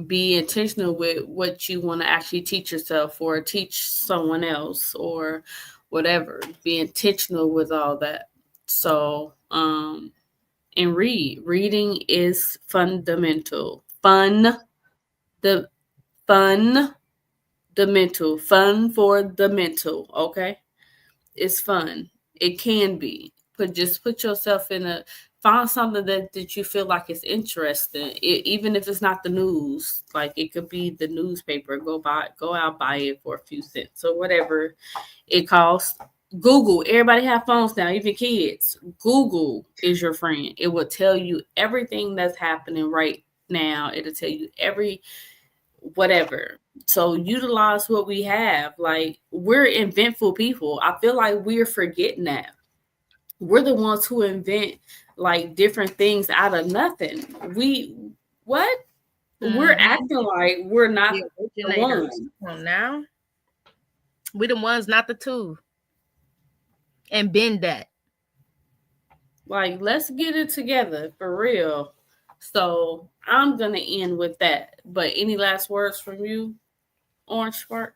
be intentional with what you want to actually teach yourself or teach someone else or whatever. Be intentional with all that. So, and reading is fundamental. Fun for the mental. Okay. It's fun. It can be, just put yourself find something that you feel like is interesting. Even if it's not the news, like it could be the newspaper. Go out, buy it for a few cents or whatever it costs. Google. Everybody have phones now, even kids. Google is your friend. It will tell you everything that's happening right now. It'll tell you whatever. So utilize what we have. Like, we're inventful people. I feel like we're forgetting that. We're the ones who invent like different things out of nothing. We're acting like we're not the ones. Well, now we the ones, not the two. And bend that. Like, let's get it together for real. So I'm gonna end with that. But any last words from you, Orange Spark?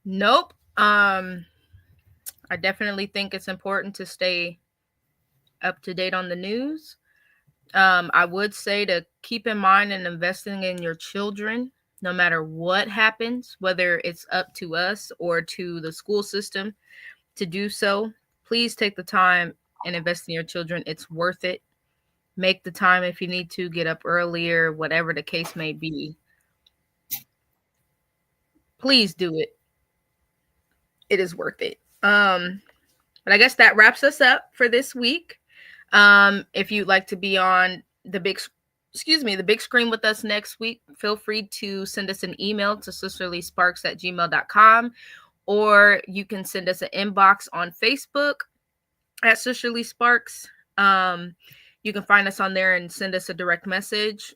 Nope. I definitely think it's important to stay up to date on the news. I would say to keep in mind and investing in your children, no matter what happens, whether it's up to us or to the school system to do so. Please take the time and invest in your children. It's worth it. Make the time if you need to, get up earlier, whatever the case may be. Please do it. It is worth it. But I guess that wraps us up for this week. If you'd like to be on the big screen with us next week, feel free to send us an email to sisterlysparks@gmail.com, or you can send us an inbox on Facebook at Sisterly Sparks. You can find us on there and send us a direct message.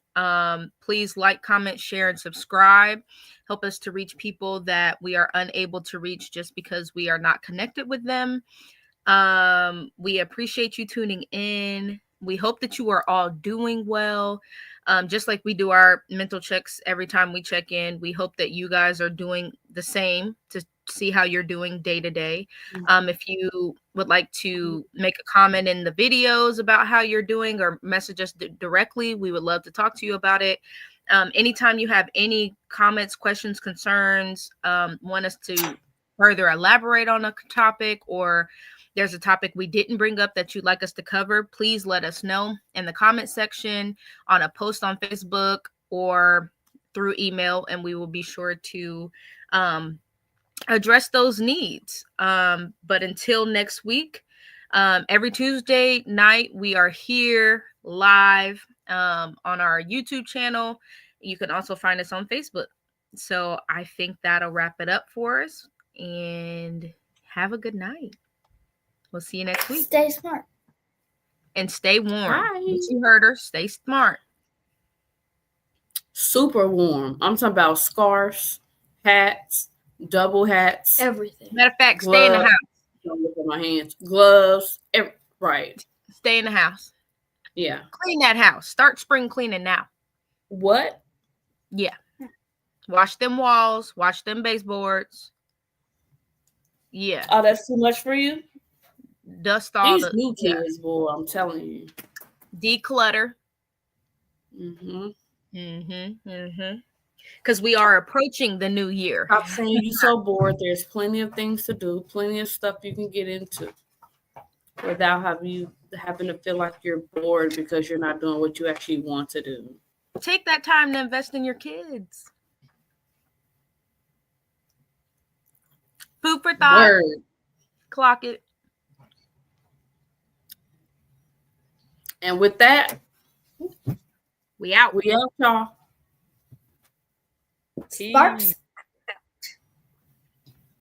Please like, comment, share, and subscribe. Help us to reach people that we are unable to reach just because we are not connected with them. We appreciate you tuning in. We hope that you are all doing well. Just like we do our mental checks every time we check in, we hope that you guys are doing the same to see how you're doing day to day. If you would like to make a comment in the videos about how you're doing or message us directly, we would love to talk to you about it. Anytime you have any comments, questions, concerns, want us to further elaborate on a topic, or there's a topic we didn't bring up that you'd like us to cover, please let us know in the comment section, on a post on Facebook, or through email, and we will be sure to address those needs. But until next week, every Tuesday night, we are here live on our YouTube channel. You can also find us on Facebook. So I think that'll wrap it up for us, and have a good night. We'll see you next week. Stay smart. And stay warm. Bye. You heard her. Stay smart. Super warm. I'm talking about scarves, hats, double hats. Everything. Matter of fact, stay in the house. Don't look at my hands. Gloves. Right. Stay in the house. Yeah. Clean that house. Start spring cleaning now. What? Yeah. Wash them walls. Wash them baseboards. Yeah. Oh, that's too much for you? Dust all These new kids, boy, I'm telling you. Declutter. Because we are approaching the new year. Stop saying you're so bored. There's plenty of things to do, plenty of stuff you can get into without having to feel like you're bored because you're not doing what you actually want to do. Take that time to invest in your kids. Food for thought. Word. Clock it. And with that, we out. We out, y'all. Sparks.